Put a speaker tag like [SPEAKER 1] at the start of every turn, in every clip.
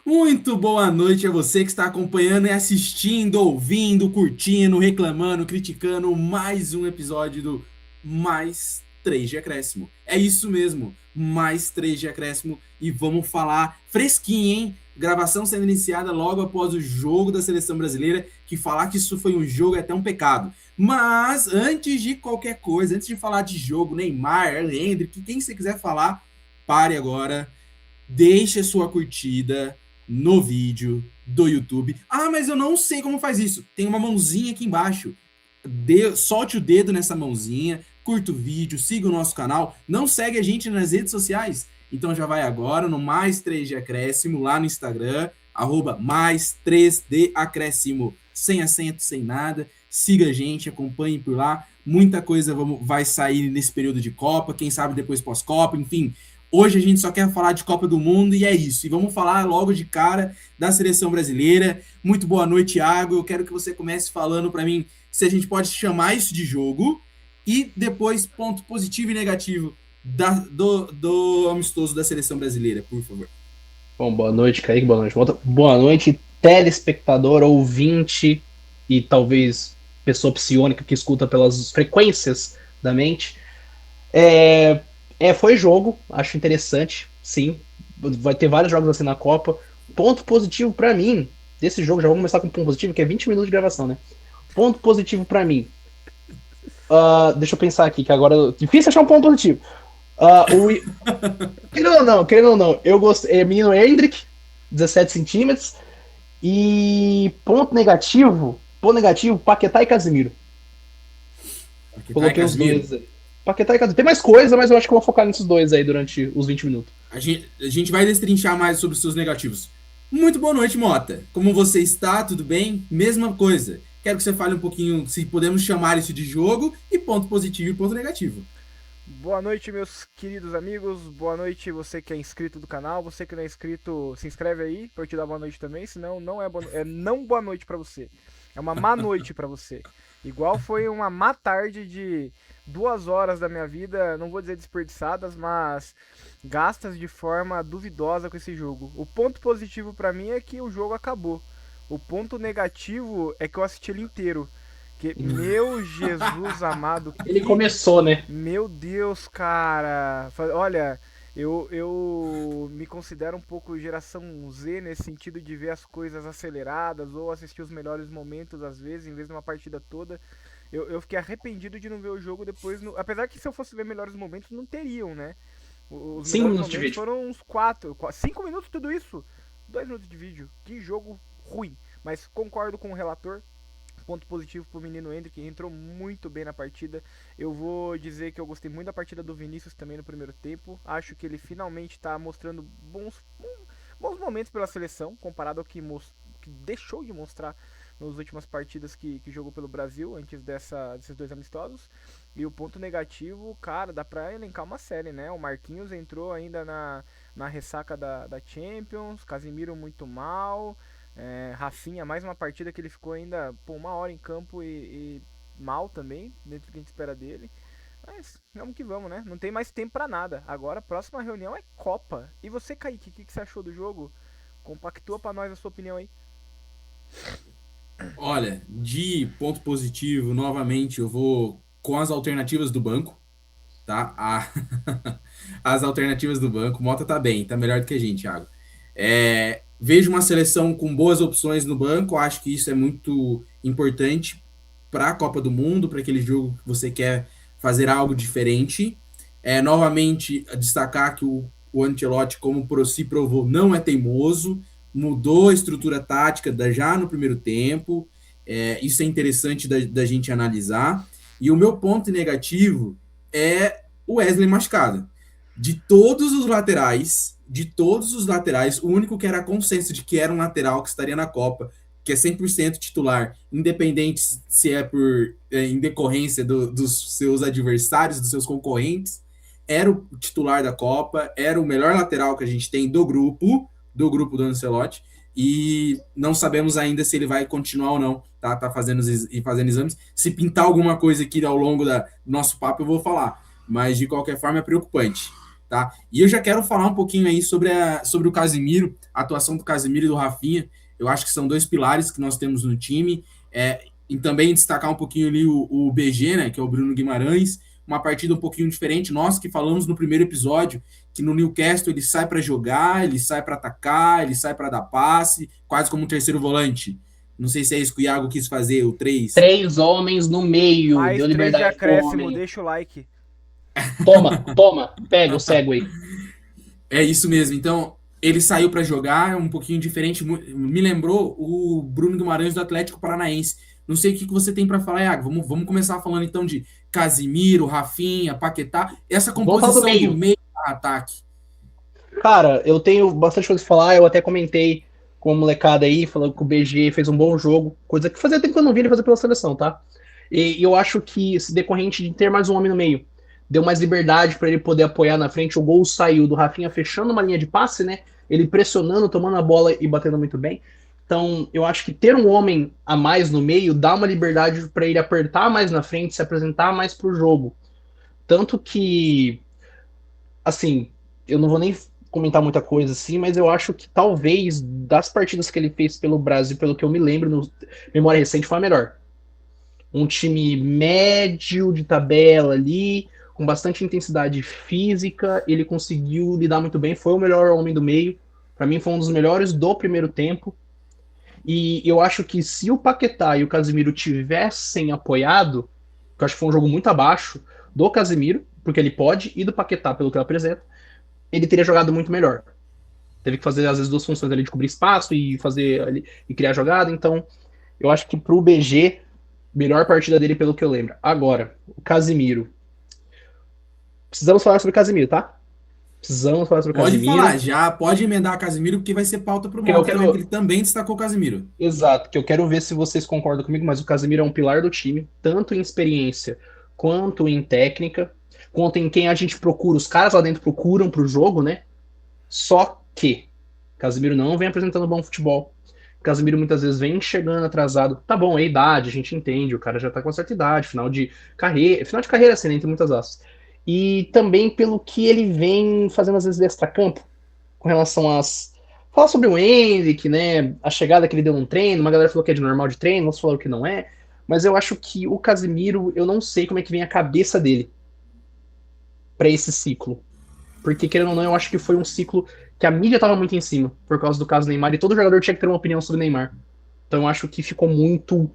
[SPEAKER 1] Muito boa noite a você que está acompanhando e assistindo, ouvindo, curtindo, reclamando, criticando mais um episódio do Mais 3 de Acréscimo. É isso mesmo, Mais 3 de Acréscimo e vamos falar fresquinho, hein? Gravação sendo iniciada logo após o jogo da seleção brasileira, que falar que isso foi um jogo é até um pecado. Mas antes de qualquer coisa, antes de falar de jogo, Neymar, Hendrick, quem você quiser falar, pare agora, deixe a sua curtida no vídeo do YouTube. Ah, mas eu não sei como faz isso. Tem uma mãozinha aqui embaixo. Solte o dedo nessa mãozinha, curta o vídeo, siga o nosso canal. Não segue a gente nas redes sociais? Então já vai agora no Mais 3 de Acréscimo lá no Instagram, mais 3D Acréscimo, sem acento, sem nada. Siga a gente, acompanhe por lá. Muita coisa vai sair nesse período de Copa, quem sabe depois pós-Copa, enfim. Hoje a gente só quer falar de Copa do Mundo e é isso. E vamos falar logo de cara da seleção brasileira. Muito boa noite, Thiago. Eu quero que você comece falando para mim se a gente pode chamar isso de jogo e depois ponto positivo e negativo do amistoso da seleção brasileira, por favor.
[SPEAKER 2] Bom, boa noite, Kaique, boa noite, Walter. Boa noite, telespectador, ouvinte e talvez pessoa psiônica que escuta pelas frequências da mente. Foi jogo, acho interessante, sim. Vai ter vários jogos assim na Copa. Ponto positivo pra mim desse jogo, já vou começar com um ponto positivo, que é 20 minutos de gravação, né? Ponto positivo pra mim. Deixa eu pensar aqui, que agora é difícil achar um ponto positivo. Querendo ou não, eu gostei. Menino Hendrick, 17 centímetros. E ponto negativo, Paquetá e Casemiro.
[SPEAKER 1] Paquetá e
[SPEAKER 2] Coloquei os
[SPEAKER 1] Casemiro.
[SPEAKER 2] dois aí. Paquetá e Casemiro. Tem mais coisa, mas eu acho que eu vou focar nesses dois aí durante os 20 minutos.
[SPEAKER 1] A gente vai destrinchar mais sobre os seus negativos. Muito boa noite, Mota. Como você está? Tudo bem? Mesma coisa. Quero que você fale um pouquinho se podemos chamar isso de jogo e ponto positivo e ponto negativo.
[SPEAKER 3] Boa noite, meus queridos amigos. Boa noite, você que é inscrito do canal. Você que não é inscrito, se inscreve aí pra eu te dar boa noite também. Senão, não é não boa noite pra você. É uma má noite pra você. Igual foi uma má tarde de 2 horas da minha vida, não vou dizer desperdiçadas, mas gastas de forma duvidosa com esse jogo. O ponto positivo pra mim é que o jogo acabou. O ponto negativo é que eu assisti ele inteiro. Que, meu Jesus amado,
[SPEAKER 2] Ele
[SPEAKER 3] que
[SPEAKER 2] começou, né?
[SPEAKER 3] meu Deus, cara. Olha, eu me considero um pouco geração Z nesse sentido de ver as coisas aceleradas ou assistir os melhores momentos às vezes, em vez de uma partida toda. Eu fiquei arrependido de não ver o jogo depois. Apesar que se eu fosse ver melhores momentos, não teriam, né? Os
[SPEAKER 2] 5
[SPEAKER 3] melhores
[SPEAKER 2] minutos de
[SPEAKER 3] momentos
[SPEAKER 2] vídeo.
[SPEAKER 3] foram uns 4, 5 minutos, tudo isso. 2 minutos de vídeo. Que jogo ruim. Mas concordo com o relator. Ponto positivo pro menino Hendrick, entrou muito bem na partida. Eu vou dizer que eu gostei muito da partida do Vinícius também no primeiro tempo. Acho que ele finalmente está mostrando bons momentos pela seleção, comparado ao que deixou de mostrar nas últimas partidas que jogou pelo Brasil, antes desses dois amistosos. E o ponto negativo, cara, dá pra elencar uma série, né? O Marquinhos entrou ainda na ressaca da Champions, Casemiro muito mal, Rafinha, mais uma partida que ele ficou ainda por 1 hora em campo e mal também, dentro do que a gente espera dele. Mas vamos que vamos, né? Não tem mais tempo pra nada. Agora a próxima reunião é Copa. E você, Kaique, o que você achou do jogo? Compactua pra nós a sua opinião aí.
[SPEAKER 1] Olha, de ponto positivo, novamente, eu vou com as alternativas do banco, tá? As alternativas do banco. O Mota tá bem, tá melhor do que a gente, Thiago. Vejo uma seleção com boas opções no banco, acho que isso é muito importante para a Copa do Mundo, para aquele jogo que você quer fazer algo diferente. Novamente, destacar que o Ancelotti, como se provou, não é teimoso, mudou a estrutura tática já no primeiro tempo. Isso é interessante da gente analisar. E o meu ponto negativo é o Wesley machucado. De todos os laterais, o único que era consenso de que era um lateral que estaria na Copa, que é 100% titular, independente se é em decorrência dos seus adversários, dos seus concorrentes, era o titular da Copa, era o melhor lateral que a gente tem do grupo do Ancelotti, e não sabemos ainda se ele vai continuar ou não, tá fazendo exames. Se pintar alguma coisa aqui ao longo do nosso papo, eu vou falar, mas de qualquer forma é preocupante. tá? E eu já quero falar um pouquinho aí sobre o Casimiro, a atuação do Casimiro e do Rafinha. Eu acho que são dois pilares que nós temos no time. E também destacar um pouquinho ali o BG, né, que é o Bruno Guimarães, uma partida um pouquinho diferente. Nós que falamos no primeiro episódio que no Newcastle ele sai para jogar, ele sai para atacar, ele sai para dar passe, quase como um terceiro volante. Não sei se é isso que o Iago quis fazer, o 3.
[SPEAKER 2] 3 homens no meio,
[SPEAKER 3] Mais
[SPEAKER 2] deu
[SPEAKER 3] 3 de
[SPEAKER 2] liberdade pro
[SPEAKER 3] acréscimo,
[SPEAKER 2] homem.
[SPEAKER 3] deixa o like.
[SPEAKER 2] Toma, pega o Segway.
[SPEAKER 1] É isso mesmo. Então, ele saiu para jogar, um pouquinho diferente. Me lembrou o Bruno Guimarães do Atlético Paranaense. Não sei o que você tem para falar, Iago. Vamos começar falando então de Casimiro, Rafinha, Paquetá. Essa
[SPEAKER 2] Vamos falar do
[SPEAKER 1] composição do
[SPEAKER 2] meio.
[SPEAKER 1] meio ataque.
[SPEAKER 2] Cara, eu tenho bastante coisa pra falar, eu até comentei com a molecada aí, falando que o BG fez um bom jogo, coisa que fazia tempo que eu não vi ele fazer pela seleção, tá? E eu acho que esse decorrente de ter mais um homem no meio, deu mais liberdade para ele poder apoiar na frente, o gol saiu do Rafinha fechando uma linha de passe, né? Ele pressionando, tomando a bola e batendo muito bem. Então, eu acho que ter um homem a mais no meio dá uma liberdade para ele apertar mais na frente, se apresentar mais pro jogo. Tanto que, assim, eu não vou nem comentar muita coisa assim, mas eu acho que talvez das partidas que ele fez pelo Brasil, pelo que eu me lembro, no memória recente, foi a melhor. Um time médio de tabela ali, com bastante intensidade física, ele conseguiu lidar muito bem, foi o melhor homem do meio. Para mim, foi um dos melhores do primeiro tempo. E eu acho que se o Paquetá e o Casemiro tivessem apoiado, que eu acho que foi um jogo muito abaixo do Casemiro, porque ele pode, e do Paquetá, pelo que ele apresenta, ele teria jogado muito melhor. Teve que fazer, às vezes, duas funções ali de cobrir espaço e fazer ali, e criar jogada. Então, eu acho que pro BG, melhor partida dele pelo que eu lembro. Agora, o Casimiro. Precisamos falar sobre o Casimiro, tá? Precisamos falar sobre o
[SPEAKER 1] Pode falar,
[SPEAKER 2] Casimiro.
[SPEAKER 1] já pode emendar Casimiro, porque vai ser pauta pro
[SPEAKER 2] Que eu
[SPEAKER 1] Mota também, que
[SPEAKER 2] quero.
[SPEAKER 1] ele também destacou o Casimiro.
[SPEAKER 2] Exato, que eu quero ver se vocês concordam comigo, mas o Casimiro é um pilar do time, tanto em experiência quanto em técnica, quanto em quem a gente procura. Os caras lá dentro procuram pro jogo, né? Só que Casemiro não vem apresentando bom futebol. Casemiro muitas vezes vem chegando atrasado. Tá bom, é idade, a gente entende, o cara já tá com certa idade, final de carreira assim, né, entre muitas aspas. E também pelo que ele vem fazendo às vezes de extracampo, com relação às falar sobre o Henrique, né, a chegada que ele deu num treino, uma galera falou que é de normal de treino, outros falaram que não é, mas eu acho que o Casemiro, eu não sei como é que vem a cabeça dele para esse ciclo. Porque, querendo ou não, eu acho que foi um ciclo que a mídia tava muito em cima, por causa do caso Neymar, e todo jogador tinha que ter uma opinião sobre Neymar. Então eu acho que ficou muito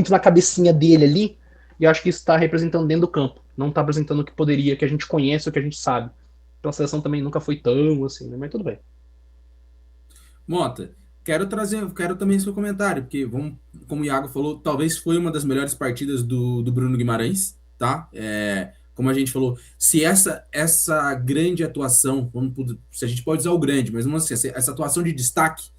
[SPEAKER 2] na cabecinha dele ali, e eu acho que isso está representando dentro do campo. Não tá apresentando o que poderia, que a gente conhece, o que a gente sabe. Então a seleção também nunca foi tão assim, né? Mas tudo bem.
[SPEAKER 1] Mota, quero também seu comentário, porque como o Iago falou, talvez foi uma das melhores partidas do Bruno Guimarães, tá? Como a gente falou, se essa grande atuação, se a gente pode usar o grande, mas vamos assim, essa atuação de destaque,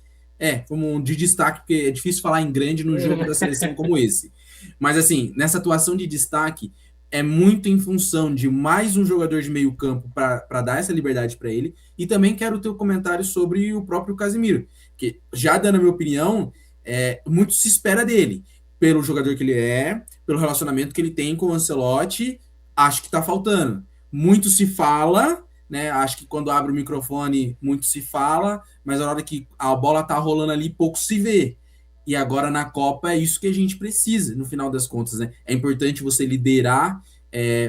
[SPEAKER 1] como de destaque, porque é difícil falar em grande num jogo da seleção como esse. Mas assim, nessa atuação de destaque, é muito em função de mais um jogador de meio campo para dar essa liberdade para ele. E também quero o teu comentário sobre o próprio Casimiro, que já dando a minha opinião, muito se espera dele, pelo jogador que ele é, pelo relacionamento que ele tem com o Ancelotti, acho que tá faltando. Muito se fala, né? Acho que quando abre o microfone, muito se fala, mas na hora que a bola tá rolando ali, pouco se vê. E agora na Copa é isso que a gente precisa, no final das contas, né? É importante você liderar,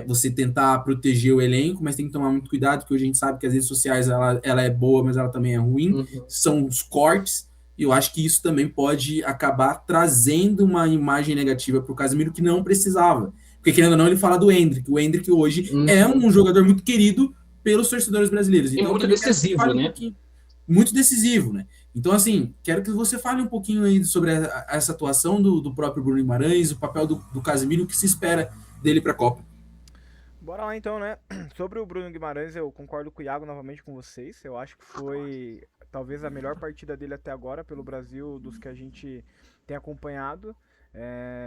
[SPEAKER 1] você tentar proteger o elenco, mas tem que tomar muito cuidado, porque hoje a gente sabe que as redes sociais ela é boa, mas ela também é ruim.
[SPEAKER 2] Uhum.
[SPEAKER 1] São os cortes, e eu acho que isso também pode acabar trazendo uma imagem negativa para o Casemiro que não precisava. Porque, querendo ou não, ele fala do Endrick. O Endrick hoje é
[SPEAKER 2] Uhum.
[SPEAKER 1] um jogador muito querido pelos torcedores brasileiros.
[SPEAKER 2] E
[SPEAKER 1] Então, eu
[SPEAKER 2] muito
[SPEAKER 1] também quero que você
[SPEAKER 2] decisivo,
[SPEAKER 1] fale um
[SPEAKER 2] né?
[SPEAKER 1] pouquinho. Muito decisivo, né? Então, assim, quero que você fale um pouquinho aí sobre essa atuação do próprio Bruno Guimarães, o papel do Casemiro, o que se espera dele para a Copa.
[SPEAKER 3] Bora lá então, né? Sobre o Bruno Guimarães, eu concordo com o Iago novamente com vocês. Eu acho que foi talvez a melhor partida dele até agora pelo Brasil, dos que a gente tem acompanhado.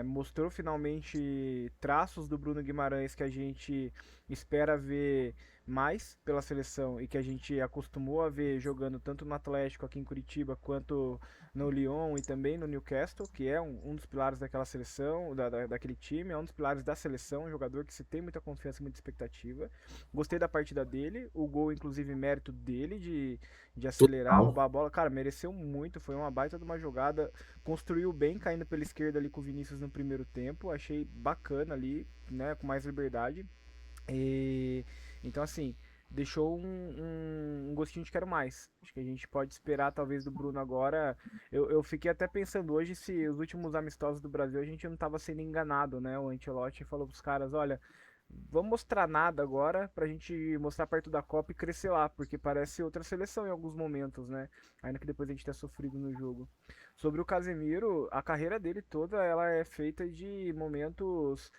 [SPEAKER 3] Mostrou finalmente traços do Bruno Guimarães que a gente espera ver mais pela seleção e que a gente acostumou a ver jogando tanto no Atlético aqui em Curitiba quanto no Lyon e também no Newcastle, que é um dos pilares daquela seleção, daquele time, é um dos pilares da seleção, um jogador que se tem muita confiança e muita expectativa. Gostei da partida dele, o gol, inclusive, mérito dele de acelerar,
[SPEAKER 1] Total.
[SPEAKER 3] roubar a bola. Cara, mereceu muito, foi uma baita de uma jogada, construiu bem, caindo pela esquerda ali com o Vinícius no primeiro tempo, achei bacana ali, né, com mais liberdade. E, então, assim, deixou um gostinho de quero mais. Acho que a gente pode esperar, talvez, do Bruno agora. Eu fiquei até pensando hoje se os últimos amistosos do Brasil a gente não estava sendo enganado, né? O Ancelotti falou pros caras: olha, vamos mostrar nada agora pra gente mostrar perto da Copa e crescer lá, porque parece outra seleção em alguns momentos, né? Ainda que depois a gente tenha sofrido no jogo. Sobre o Casemiro, a carreira dele toda ela é feita de momentos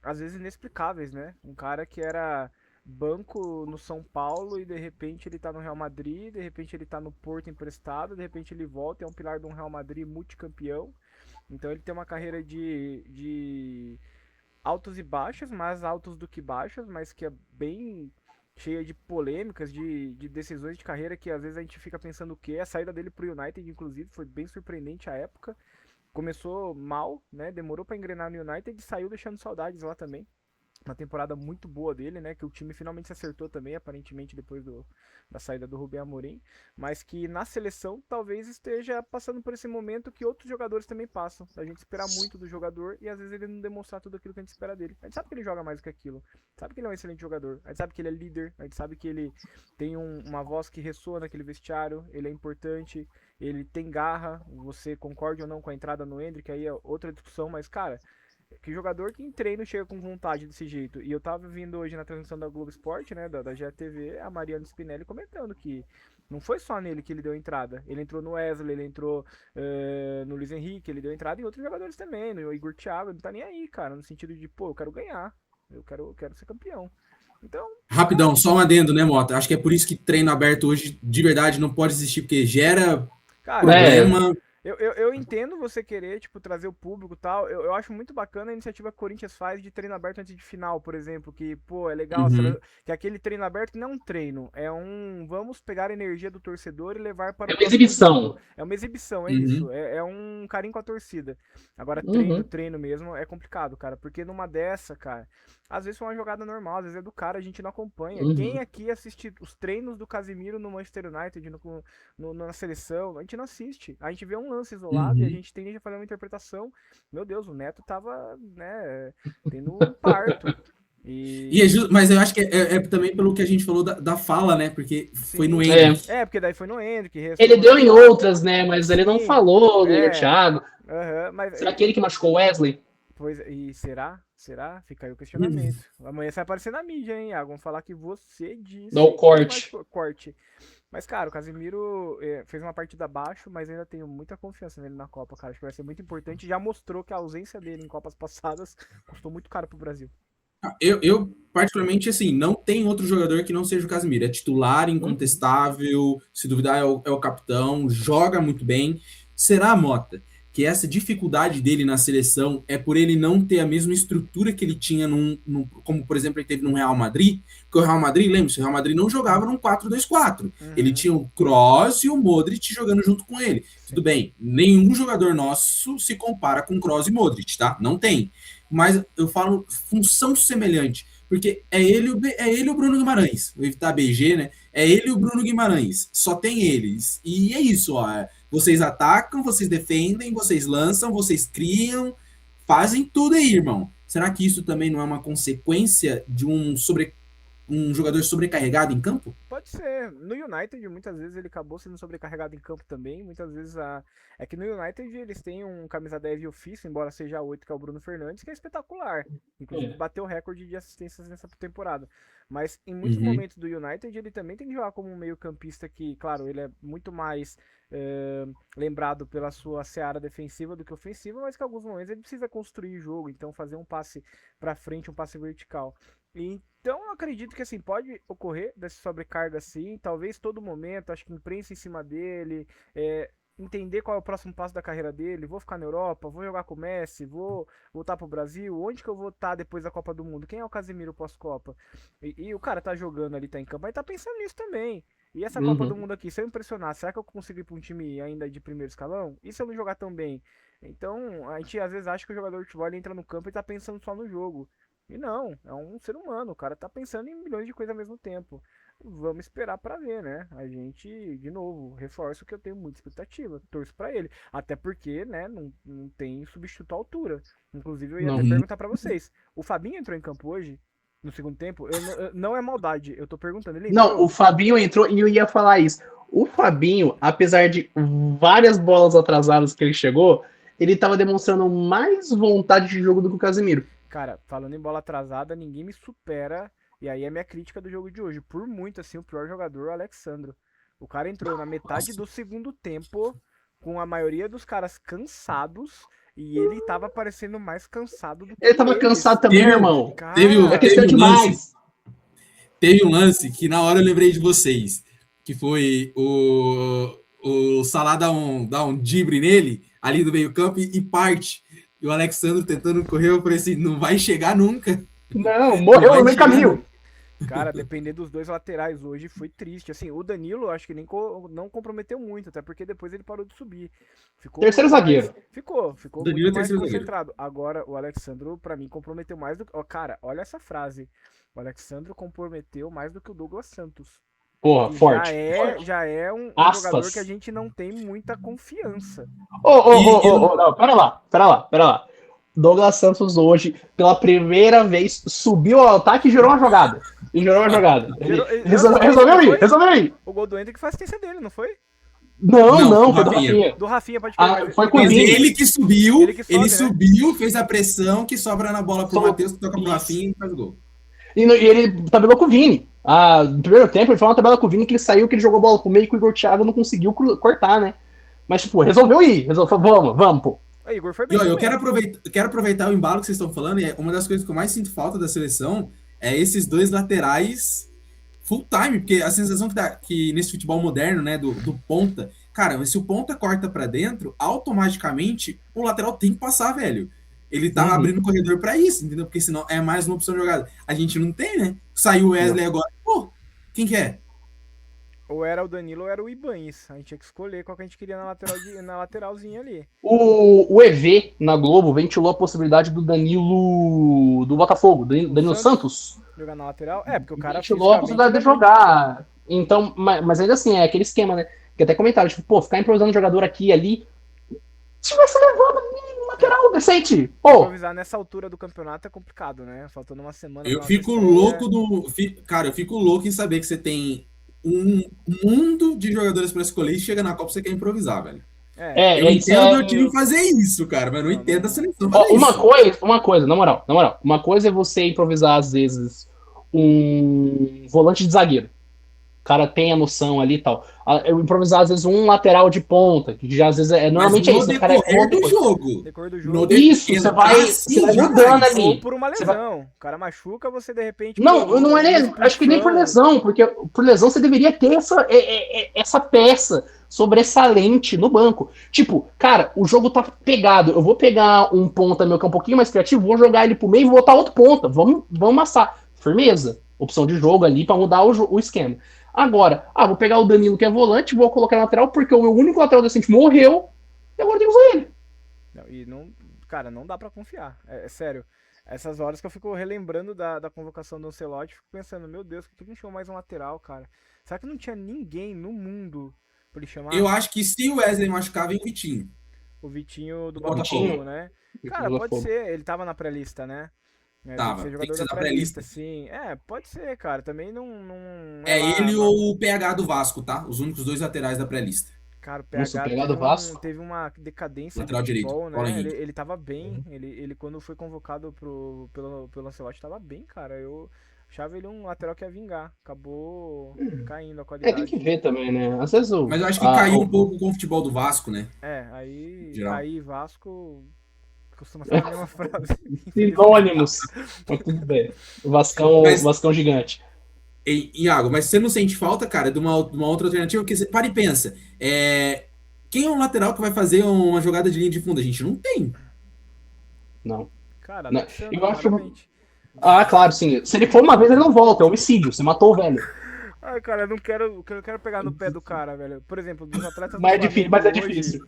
[SPEAKER 3] às vezes inexplicáveis, né? Um cara que era banco no São Paulo e de repente ele tá no Real Madrid, de repente ele tá no Porto emprestado, de repente ele volta e é um pilar de um Real Madrid multicampeão. Então ele tem uma carreira de altos e baixos, mais altos do que baixos, mas que é bem cheia de polêmicas, de decisões de carreira que às vezes a gente fica pensando o que. A saída dele pro United, inclusive, foi bem surpreendente à época. Começou mal, né? Demorou pra engrenar no United e saiu deixando saudades lá também. Uma temporada muito boa dele, né? Que o time finalmente se acertou também, aparentemente, depois da saída do Rubem Amorim. Mas que na seleção talvez esteja passando por esse momento que outros jogadores também passam. A gente esperar muito do jogador e às vezes ele não demonstrar tudo aquilo que a gente espera dele. A gente sabe que ele joga mais do que aquilo. A gente sabe que ele é um excelente jogador. A gente sabe que ele é líder. A gente sabe que ele tem uma voz que ressoa naquele vestiário. Ele é importante. Ele tem garra. Você concorde ou não com a entrada no Endrick, aí é outra discussão. Mas, cara, que jogador que em treino chega com vontade desse jeito. E eu tava vindo hoje na transmissão da Globo Esporte, né, da GTV, a Mariana Spinelli comentando que não foi só nele que ele deu entrada. Ele entrou no Wesley, ele entrou no Luiz Henrique, ele deu entrada em outros jogadores também, no Igor Thiago, ele não tá nem aí, cara, no sentido de, pô, eu quero ganhar, eu quero ser campeão. Então,
[SPEAKER 1] Rapidão, só um adendo, né, Mota? Acho que é por isso que treino aberto hoje, de verdade, não pode existir, porque gera
[SPEAKER 3] cara,
[SPEAKER 2] É,
[SPEAKER 1] problema.
[SPEAKER 3] eu entendo você querer, tipo, trazer o público e tal. Eu acho muito bacana a iniciativa que o Corinthians faz de treino aberto antes de final, por exemplo. Que, pô, é legal.
[SPEAKER 1] Uhum.
[SPEAKER 3] Que aquele treino aberto não é um treino. É um. Vamos pegar a energia do torcedor e levar para
[SPEAKER 2] é
[SPEAKER 3] o
[SPEAKER 2] uma
[SPEAKER 3] próximo jogo.
[SPEAKER 2] exibição.
[SPEAKER 3] É uma exibição, é
[SPEAKER 1] Uhum.
[SPEAKER 3] isso. É um carinho com a torcida. Agora, treino,
[SPEAKER 2] Uhum.
[SPEAKER 3] treino mesmo é complicado, cara. Porque numa dessa, cara, às vezes foi uma jogada normal, às vezes é do cara, a gente não acompanha. Quem
[SPEAKER 2] Uhum.
[SPEAKER 3] aqui assiste os treinos do Casemiro no Manchester United, na seleção? A gente não assiste. A gente vê um lance isolado e a
[SPEAKER 1] Uhum.
[SPEAKER 3] gente tende a fazer uma interpretação. Meu Deus, o Neto tava, né, tendo um parto.
[SPEAKER 1] E é
[SPEAKER 3] E
[SPEAKER 1] mas eu acho que é também pelo que a gente falou da fala, né? Porque foi no
[SPEAKER 3] sim.
[SPEAKER 2] É.
[SPEAKER 1] Endrick.
[SPEAKER 3] É, porque daí foi no Hendrick,
[SPEAKER 2] Ele
[SPEAKER 3] ressoou
[SPEAKER 2] deu
[SPEAKER 3] e
[SPEAKER 2] em
[SPEAKER 3] tal.
[SPEAKER 2] outras, né? Mas ele não
[SPEAKER 3] Sim,
[SPEAKER 2] falou do Igor
[SPEAKER 3] é.
[SPEAKER 2] Thiago.
[SPEAKER 3] Aham, mas
[SPEAKER 2] Será que ele que machucou o Wesley?
[SPEAKER 3] pois, e será? Será? Fica aí o questionamento. Amanhã você vai aparecer na mídia, hein, Iago? Vão falar que você
[SPEAKER 2] No
[SPEAKER 3] disse que ele
[SPEAKER 2] corte.
[SPEAKER 3] machucou. Corte. Mas, cara, o Casemiro fez uma partida abaixo, mas ainda tenho muita confiança nele na Copa, cara. Acho que vai ser muito importante. Já mostrou que a ausência dele em Copas passadas custou muito caro pro Brasil.
[SPEAKER 1] Particularmente, assim, não tem outro jogador que não seja o Casemiro. É titular,
[SPEAKER 2] Uhum.
[SPEAKER 1] incontestável, se duvidar, é o capitão, joga muito bem. Será, Mota, que essa dificuldade dele na seleção é por ele não ter a mesma estrutura que ele tinha como, por exemplo, ele teve no Real Madrid? Porque o Real Madrid, lembra-se, o Real Madrid não jogava num 4-2-4. Ele
[SPEAKER 3] Uhum,
[SPEAKER 1] tinha o Kroos e o Modric jogando junto com ele. Tudo
[SPEAKER 3] sim.
[SPEAKER 1] bem, nenhum jogador nosso se compara com Kroos e Modric, tá? Não tem. Mas eu falo função semelhante, porque é ele o Bruno Guimarães, vou evitar BG, né? É ele e o Bruno Guimarães, só tem eles. E é isso, ó. Vocês atacam, vocês defendem, vocês lançam, vocês criam, fazem tudo aí, irmão. Será que isso também não é uma consequência de um jogador sobrecarregado em campo?
[SPEAKER 3] Pode ser. No United, muitas vezes ele acabou sendo sobrecarregado em campo também. Muitas vezes é que no United eles têm um camisa 10 de ofício, embora seja 8, que é o Bruno Fernandes, que é espetacular. Inclusive
[SPEAKER 2] É.
[SPEAKER 3] bateu o recorde de assistências nessa temporada. Mas em muitos
[SPEAKER 1] Uhum.
[SPEAKER 3] momentos do United ele também tem que jogar como um meio-campista que, claro, ele é muito mais lembrado pela sua seara defensiva do que ofensiva, mas que em alguns momentos ele precisa construir jogo, então fazer um passe para frente, um passe vertical. Então eu acredito que assim pode ocorrer dessa sobrecarga assim, talvez todo momento, acho que imprensa em cima dele, entender qual é o próximo passo da carreira dele. Vou ficar na Europa, vou jogar com o Messi, vou voltar pro Brasil. Onde que eu vou estar depois da Copa do Mundo? Quem é o Casemiro pós-Copa? E o cara tá jogando ali, tá em campo, aí tá pensando nisso também. E essa Copa do Mundo aqui, se eu impressionar, será que eu consigo ir pra um time ainda de primeiro escalão? E se eu não jogar tão bem? Então, a gente às vezes acha que o jogador de futebol ele entra no campo e tá pensando só no jogo. E não, é um ser humano, o cara tá pensando em milhões de coisas ao mesmo tempo. Vamos esperar pra ver, né? A gente, de novo, reforço que eu tenho muita expectativa, torço pra ele. Até porque, né, não tem substituto à altura. Inclusive, eu ia até perguntar pra vocês: o Fabinho entrou em campo hoje, no segundo tempo? Não é maldade, eu tô perguntando. Ele entrou?
[SPEAKER 2] Não, o Fabinho entrou e eu ia falar isso. O Fabinho, apesar de várias bolas atrasadas que ele chegou, ele tava demonstrando mais vontade de jogo do que o Casemiro.
[SPEAKER 3] Cara, falando em bola atrasada, ninguém me supera. E aí é minha crítica do jogo de hoje. Por muito, assim, o pior jogador é o Alexandro. O cara entrou na metade do segundo tempo, com a maioria dos caras cansados, e ele tava parecendo mais cansado do que
[SPEAKER 2] Ele tava cansado também, irmão.
[SPEAKER 3] Cara,
[SPEAKER 2] É questão demais.
[SPEAKER 1] Teve um lance que na hora eu lembrei de vocês, que foi o Salah dá um drible nele, ali do meio campo, e parte. E o Alexandre tentando correr, eu falei assim, não vai chegar nunca.
[SPEAKER 2] Não, morreu no meio caminho.
[SPEAKER 3] Cara, depender dos dois laterais hoje foi triste. Assim, o Danilo acho que nem não comprometeu muito, até porque depois ele parou de subir. Ficou
[SPEAKER 2] Terceiro
[SPEAKER 3] muito mais-
[SPEAKER 2] zagueiro.
[SPEAKER 3] Ficou
[SPEAKER 1] Danilo
[SPEAKER 3] muito
[SPEAKER 1] é
[SPEAKER 3] mais
[SPEAKER 1] terceiro zagueiro.
[SPEAKER 3] concentrado. Agora, o Alexandro, pra mim, comprometeu mais do que. Ó, cara, olha essa frase. O Alexandro comprometeu mais do que o Douglas Santos.
[SPEAKER 2] Porra,
[SPEAKER 3] Que
[SPEAKER 2] forte.
[SPEAKER 3] já é um
[SPEAKER 2] Aspas.
[SPEAKER 3] jogador que a gente não tem muita confiança.
[SPEAKER 2] Não, pera lá. Douglas Santos hoje, pela primeira vez, subiu ao ataque e gerou uma jogada. Ele resolveu ir.
[SPEAKER 3] O gol do Hendrick foi assistência dele, não foi?
[SPEAKER 2] Não, foi do
[SPEAKER 1] Rafinha.
[SPEAKER 2] Rafinha.
[SPEAKER 3] Do Rafinha, pode crer.
[SPEAKER 2] foi com o
[SPEAKER 1] Mas
[SPEAKER 2] Vini.
[SPEAKER 1] ele que subiu,
[SPEAKER 3] Ele que sobe, né?
[SPEAKER 1] subiu, fez a pressão, que sobra na bola pro
[SPEAKER 2] Só-
[SPEAKER 1] Matheus, que toca pro
[SPEAKER 2] Isso.
[SPEAKER 1] Rafinha e faz o gol.
[SPEAKER 2] E ele tabelou com o Vini. No primeiro tempo, ele foi uma tabela com o Vini que ele saiu, que ele jogou a bola pro meio, que o Igor Thiago não conseguiu cortar, né? Mas, tipo, resolveu ir. Vamos, pô.
[SPEAKER 3] O Igor foi
[SPEAKER 1] E
[SPEAKER 3] bem.
[SPEAKER 1] ó, eu
[SPEAKER 3] também.
[SPEAKER 1] quero aproveitar o embalo que vocês estão falando, e uma das coisas que eu mais sinto falta da seleção é esses dois laterais full time, porque a sensação que dá que nesse futebol moderno, né, do ponta, cara, se o ponta corta pra dentro, automaticamente o lateral tem que passar, velho. Ele tá abrindo o corredor pra isso, entendeu? Porque senão é mais uma opção de jogada. A gente não tem, né? Saiu o Wesley agora. Pô, quem que é?
[SPEAKER 3] Ou era o Danilo ou era o Ibanes. A gente tinha que escolher qual que a gente queria na lateralzinha ali.
[SPEAKER 2] O EV na Globo ventilou a possibilidade do Danilo do Botafogo, Danilo Santos.
[SPEAKER 3] Jogar na lateral? É, porque o cara
[SPEAKER 2] Ventilou a possibilidade de jogar. Então, mas ainda assim, é aquele esquema, né? Que até comentaram, tipo, pô, ficar improvisando jogador aqui e ali. Se tivesse levando lateral decente. Pô,
[SPEAKER 3] Improvisar nessa altura do campeonato é complicado, né? Faltando uma semana.
[SPEAKER 1] Eu
[SPEAKER 3] pra
[SPEAKER 1] fico
[SPEAKER 3] uma estreia.
[SPEAKER 1] louco Cara, eu fico louco em saber que você tem um mundo de jogadores pra escolher e chega na Copa e você quer improvisar, velho. Eu entendo meu time fazer isso, cara, mas não entendo a seleção fazer
[SPEAKER 2] uma coisa, na moral. Uma coisa é você improvisar, às vezes, um volante de zagueiro. O cara tem a noção ali e tal. Eu improvisar, às vezes, um lateral de ponta, que já às vezes normalmente é isso. O cara
[SPEAKER 1] do jogo.
[SPEAKER 3] Decor do jogo.
[SPEAKER 2] Isso, você vai mudando ali.
[SPEAKER 3] Ou por uma lesão. O cara machuca, você de repente.
[SPEAKER 2] Não é nem. Acho que nem por lesão, porque por lesão você deveria ter essa peça sobressalente no banco. Tipo, cara, o jogo tá pegado. Eu vou pegar um ponta meu que é um pouquinho mais criativo, vou jogar ele pro meio e vou botar outro ponta. Vamos amassar. Firmeza. Opção de jogo ali pra mudar o esquema. Agora, vou pegar o Danilo que é volante, vou colocar na lateral, porque o meu único lateral decente morreu, e agora eu tenho que usar ele.
[SPEAKER 3] Cara, não dá pra confiar. É sério. Essas horas que eu fico relembrando da convocação do Ancelotti, fico pensando, meu Deus, por que não chamou mais um lateral, cara? Será que não tinha ninguém no mundo pra ele chamar?
[SPEAKER 1] Eu acho que se o Wesley machucar, vem o Vitinho.
[SPEAKER 3] O Vitinho do Botafogo, né? Cara, pode ser. Ele tava na pré-lista, né?
[SPEAKER 1] Tava,
[SPEAKER 3] tem que ser da pré-lista, sim. Pode ser, cara. Também não
[SPEAKER 1] ele ou o PH do Vasco, tá? Os únicos dois laterais da pré-lista.
[SPEAKER 3] Cara, o PH
[SPEAKER 2] do Vasco
[SPEAKER 3] teve uma decadência
[SPEAKER 1] lateral
[SPEAKER 3] de futebol,
[SPEAKER 1] direito,
[SPEAKER 3] né? Ele tava bem. Ele quando foi convocado pelo Ancelotti, tava bem, cara. Eu achava ele um lateral que ia vingar. Acabou caindo a qualidade.
[SPEAKER 2] Tem que ver também, né? Às vezes
[SPEAKER 1] Mas eu acho que caiu um pouco com o futebol do Vasco, né?
[SPEAKER 3] Aí Vasco costuma ser a mesma frase.
[SPEAKER 2] Sinônimos. Mas tudo bem. Vascão gigante.
[SPEAKER 1] Iago, mas você não sente falta, cara, de uma outra alternativa? Porque você para e pensa. Quem é um lateral que vai fazer uma jogada de linha de fundo? A gente não tem.
[SPEAKER 2] Não.
[SPEAKER 3] Cara,
[SPEAKER 2] Não.
[SPEAKER 3] Alexandre,
[SPEAKER 2] Eu acho.
[SPEAKER 3] claramente.
[SPEAKER 2] Ah, claro, sim. Se ele for uma vez, ele não volta. É homicídio. Você matou o velho.
[SPEAKER 3] Ai, cara, eu não quero pegar no pé do cara, velho. Por exemplo, dos atletas do
[SPEAKER 2] Mas é difícil.
[SPEAKER 3] Flamengo
[SPEAKER 2] Mas é
[SPEAKER 3] hoje,
[SPEAKER 2] difícil.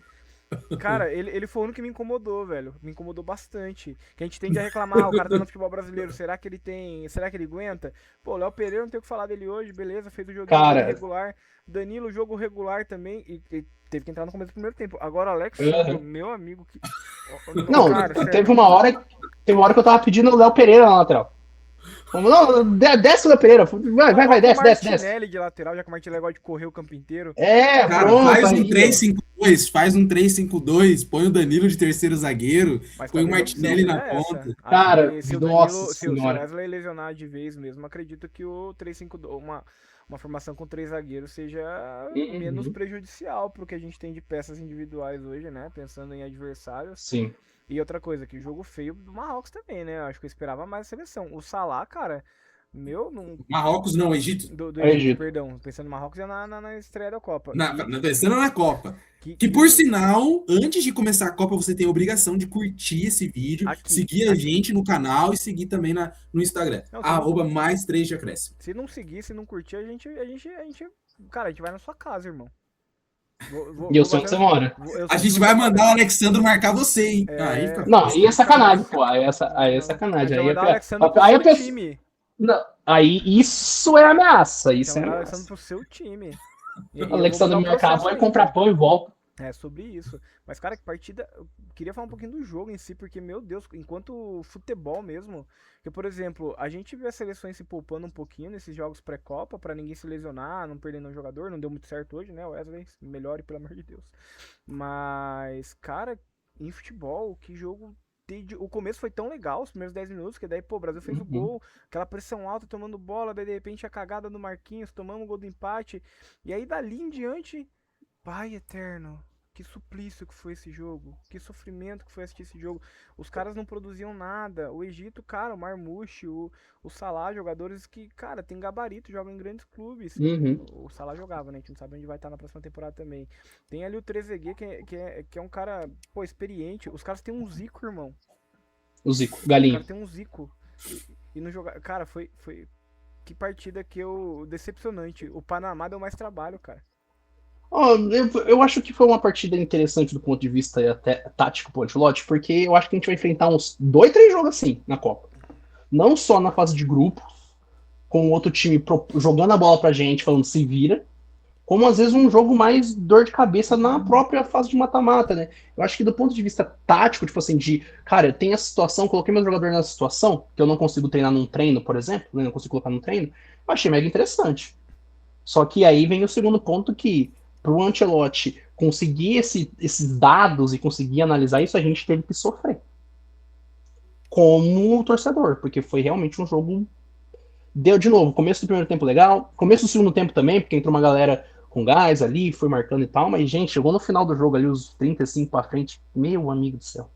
[SPEAKER 3] cara, ele foi o único que me incomodou, velho. Me incomodou bastante. Que a gente tende a reclamar, o cara tá no futebol brasileiro, será que ele tem. Será que ele aguenta? Pô, o Léo Pereira não tem o que falar dele hoje, beleza, fez o joguinho dele
[SPEAKER 2] Cara.
[SPEAKER 3] regular. Danilo, jogo regular também. E teve que entrar no começo do primeiro tempo. Agora, o Alexandre,
[SPEAKER 2] Uhum.
[SPEAKER 3] meu amigo, que.
[SPEAKER 2] Não,
[SPEAKER 3] Cara, sério.
[SPEAKER 2] teve uma hora. Teve uma hora que eu tava pedindo o Léo Pereira na lateral. Vamos, não, desce o Léo Pereira. Vai,
[SPEAKER 3] Coloca o
[SPEAKER 2] desce.
[SPEAKER 3] Martinelli de lateral, já que o Martinelli gosta de correr o campo inteiro.
[SPEAKER 2] É,
[SPEAKER 1] Cara,
[SPEAKER 2] pronto.
[SPEAKER 1] faz um
[SPEAKER 2] Aí,
[SPEAKER 1] 3-5-2, faz um 3-5-2, põe o Danilo de terceiro zagueiro,
[SPEAKER 3] Mas
[SPEAKER 1] põe o
[SPEAKER 3] talvez a opção
[SPEAKER 1] Martinelli na
[SPEAKER 3] seja essa.
[SPEAKER 1] ponta.
[SPEAKER 3] Acho
[SPEAKER 2] Cara,
[SPEAKER 3] que se o
[SPEAKER 2] nossa
[SPEAKER 3] Danilo, se o
[SPEAKER 2] senhora.
[SPEAKER 3] Wesley lesionar de vez mesmo, acredito que o 3-5-2, uma formação com três zagueiros seja menos
[SPEAKER 2] Uhum.
[SPEAKER 3] prejudicial pro que a gente tem de peças individuais hoje, né? Pensando em adversários.
[SPEAKER 2] Sim.
[SPEAKER 3] E outra coisa, que jogo feio do Marrocos também, né? Acho que eu esperava mais a seleção. O Salah, cara, meu, não,
[SPEAKER 1] Marrocos não, Egito.
[SPEAKER 3] do
[SPEAKER 2] É
[SPEAKER 3] Egito,
[SPEAKER 2] Egito.
[SPEAKER 3] perdão. Pensando em Marrocos é na estreia da Copa.
[SPEAKER 1] Pensando na Copa.
[SPEAKER 3] Que,
[SPEAKER 1] Que por
[SPEAKER 3] que
[SPEAKER 1] sinal, antes de começar a Copa, você tem a obrigação de curtir esse vídeo,
[SPEAKER 3] aqui,
[SPEAKER 1] seguir a
[SPEAKER 3] aqui.
[SPEAKER 1] gente no canal e seguir também no Instagram.
[SPEAKER 3] Não, se não,
[SPEAKER 1] Arroba mais 3 de acréscimo.
[SPEAKER 3] Se não seguir, se não curtir, a gente. Cara, a gente vai na sua casa, irmão.
[SPEAKER 2] E eu
[SPEAKER 3] Vou
[SPEAKER 2] sei
[SPEAKER 3] bater
[SPEAKER 2] onde você mora.
[SPEAKER 3] eu
[SPEAKER 1] A
[SPEAKER 3] sei onde
[SPEAKER 1] gente vai
[SPEAKER 3] você mora.
[SPEAKER 1] mandar o Alexandre marcar você, hein? Aí
[SPEAKER 3] É.
[SPEAKER 1] fica.
[SPEAKER 2] Não, aí é sacanagem, pô. Aí é
[SPEAKER 3] A gente
[SPEAKER 2] sacanagem.
[SPEAKER 3] vai
[SPEAKER 2] Aí é
[SPEAKER 3] mandar o
[SPEAKER 2] pior.
[SPEAKER 3] Alexandre pro
[SPEAKER 2] Aí a
[SPEAKER 3] seu
[SPEAKER 2] pessoa.
[SPEAKER 3] time.
[SPEAKER 2] Não, aí isso é ameaça.
[SPEAKER 3] A gente
[SPEAKER 2] Isso
[SPEAKER 3] vai
[SPEAKER 2] é
[SPEAKER 3] mandar o Alexandre
[SPEAKER 2] ameaça.
[SPEAKER 3] pro seu time. E
[SPEAKER 2] O
[SPEAKER 3] eu vou
[SPEAKER 2] Alexandre
[SPEAKER 3] mandar o
[SPEAKER 2] marcar,
[SPEAKER 3] processo
[SPEAKER 2] vai comprar
[SPEAKER 3] ainda.
[SPEAKER 2] pão e volta.
[SPEAKER 3] É sobre isso. Mas, cara, que partida. Eu queria falar um pouquinho do jogo em si, porque, meu Deus, enquanto futebol mesmo. Que, por exemplo, a gente vê as seleções se poupando um pouquinho nesses jogos pré-copa, pra ninguém se lesionar, não perder nenhum jogador. Não deu muito certo hoje, né? O Wesley, melhore, pelo amor de Deus. Mas, cara, em futebol, que jogo. O começo foi tão legal, os primeiros 10 minutos, que daí, pô, o Brasil fez o
[SPEAKER 2] Uhum.
[SPEAKER 3] gol, aquela pressão alta tomando bola, daí de repente a cagada do Marquinhos, tomamos o gol do empate. E aí dali em diante. Pai eterno, que suplício que foi esse jogo, que sofrimento que foi assistir esse jogo. Os caras não produziam nada. O Egito, cara, o Marmouche, o Salah, jogadores que, cara, tem gabarito, jogam em grandes clubes.
[SPEAKER 2] Uhum.
[SPEAKER 3] O Salah jogava, né? A gente não sabe onde vai estar na próxima temporada também. Tem ali o Trezeguet, que é um cara, pô, experiente. Os caras têm um Zico, irmão.
[SPEAKER 2] O Zico,
[SPEAKER 3] Os
[SPEAKER 2] galinha.
[SPEAKER 3] caras têm um Zico. E não jogar. Cara, foi. Que partida que eu. Decepcionante. O Panamá deu mais trabalho, cara.
[SPEAKER 2] Ó, eu acho que foi uma partida interessante do ponto de vista até tático pro Ancelotti, porque eu acho que a gente vai enfrentar uns 2, 3 jogos assim na Copa. Não só na fase de grupo, com o outro time jogando a bola pra gente, falando se vira, como às vezes um jogo mais dor de cabeça na própria fase de mata-mata, né? Eu acho que do ponto de vista tático, tipo assim, cara, eu tenho essa situação, coloquei meu jogador nessa situação, que eu não consigo treinar num treino, por exemplo, né? Não consigo colocar num treino, eu achei mega interessante. Só que aí vem o segundo ponto que, pro Ancelotti conseguir esses dados e conseguir analisar isso, a gente teve que sofrer. Como torcedor, porque foi realmente um jogo. Deu de novo, começo do primeiro tempo legal, começo do segundo tempo também, porque entrou uma galera com gás ali, foi marcando e tal, mas, gente, chegou no final do jogo ali, os 35 pra frente, meu amigo do céu.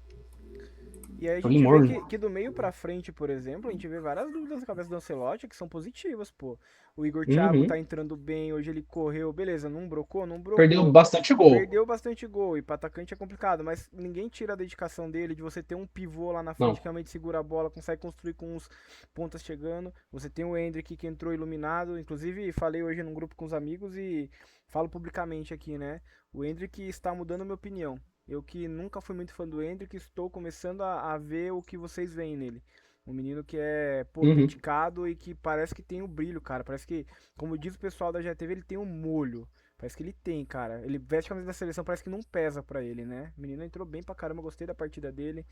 [SPEAKER 3] E aí a
[SPEAKER 2] Joguei
[SPEAKER 3] gente vê
[SPEAKER 2] morno.
[SPEAKER 3] que do meio pra frente, por exemplo, a gente vê várias dúvidas na cabeça do Ancelotti que são positivas, pô. O Igor Thiago
[SPEAKER 2] Uhum.
[SPEAKER 3] tá entrando bem, hoje ele correu, beleza, não brocou, não
[SPEAKER 2] Perdeu
[SPEAKER 3] brocou.
[SPEAKER 2] bastante gol.
[SPEAKER 3] Perdeu bastante gol, e pra atacante é complicado, mas ninguém tira a dedicação dele, de você ter um pivô lá na frente
[SPEAKER 2] Não.
[SPEAKER 3] que realmente segura a bola, consegue construir com os pontas chegando. Você tem o Endrick que entrou iluminado, inclusive falei hoje num grupo com os amigos e falo publicamente aqui, né? O Endrick está mudando a minha opinião. Eu que nunca fui muito fã do Endrick, estou começando a ver o que vocês veem nele. Um menino que é, pô,
[SPEAKER 2] Uhum.
[SPEAKER 3] dedicado e que parece que tem o brilho, cara. Parece que, como diz o pessoal da GTV, ele tem um molho. Parece que ele tem, cara. Ele veste a camisa da seleção, parece que não pesa pra ele, né? O menino entrou bem pra caramba, gostei da partida dele.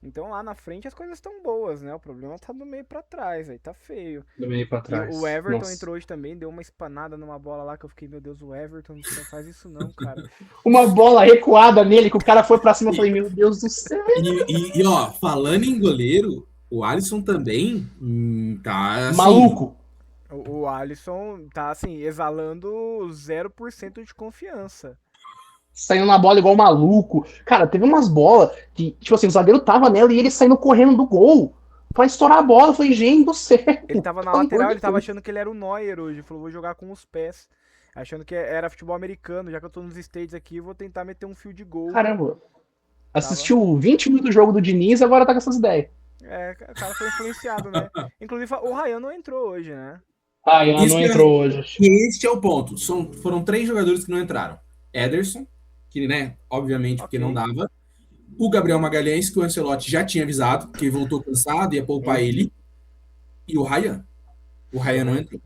[SPEAKER 3] Então lá na frente as coisas estão boas, né? O problema tá do meio pra trás, aí tá feio.
[SPEAKER 2] Do meio pra
[SPEAKER 3] E
[SPEAKER 2] trás.
[SPEAKER 3] o Everton
[SPEAKER 2] Nossa.
[SPEAKER 3] entrou hoje também, deu uma espanada numa bola lá que eu fiquei, meu Deus, o Everton não faz isso não, cara.
[SPEAKER 2] Uma bola recuada nele, que o cara foi pra cima, eu falei, meu Deus do céu.
[SPEAKER 1] Ó, falando em goleiro, o Alisson também tá assim.
[SPEAKER 2] Maluco.
[SPEAKER 3] O Alisson tá assim, exalando 0% de confiança.
[SPEAKER 2] Saindo na bola igual maluco. Cara, teve umas bolas que, tipo assim, o zagueiro tava nela e ele saindo correndo do gol pra estourar a bola. Eu falei, gente do céu.
[SPEAKER 3] Ele tava na
[SPEAKER 2] pelo
[SPEAKER 3] lateral,
[SPEAKER 2] amor
[SPEAKER 3] ele
[SPEAKER 2] de
[SPEAKER 3] tava
[SPEAKER 2] Deus.
[SPEAKER 3] achando que ele era o Neuer hoje. Falou, vou jogar com os pés. Achando que era futebol americano, já que eu tô nos States aqui, vou tentar meter um field goal.
[SPEAKER 2] Caramba,
[SPEAKER 3] Tava.
[SPEAKER 2] assistiu 20 minutos do jogo do Diniz e agora tá com essas ideias.
[SPEAKER 3] É, o cara foi influenciado, né? Inclusive, o Ryan não entrou hoje, né?
[SPEAKER 2] Ah, Ian
[SPEAKER 1] Isso
[SPEAKER 2] não
[SPEAKER 1] que eu-
[SPEAKER 2] entrou hoje.
[SPEAKER 1] E este é o ponto. Foram 3 jogadores que não entraram. Ederson, que, né, obviamente, porque não
[SPEAKER 3] Ok.
[SPEAKER 1] dava. O Gabriel Magalhães, que o Ancelotti já tinha avisado, que voltou cansado, ia poupar ele. E o Ryan. O Ryan não entrou.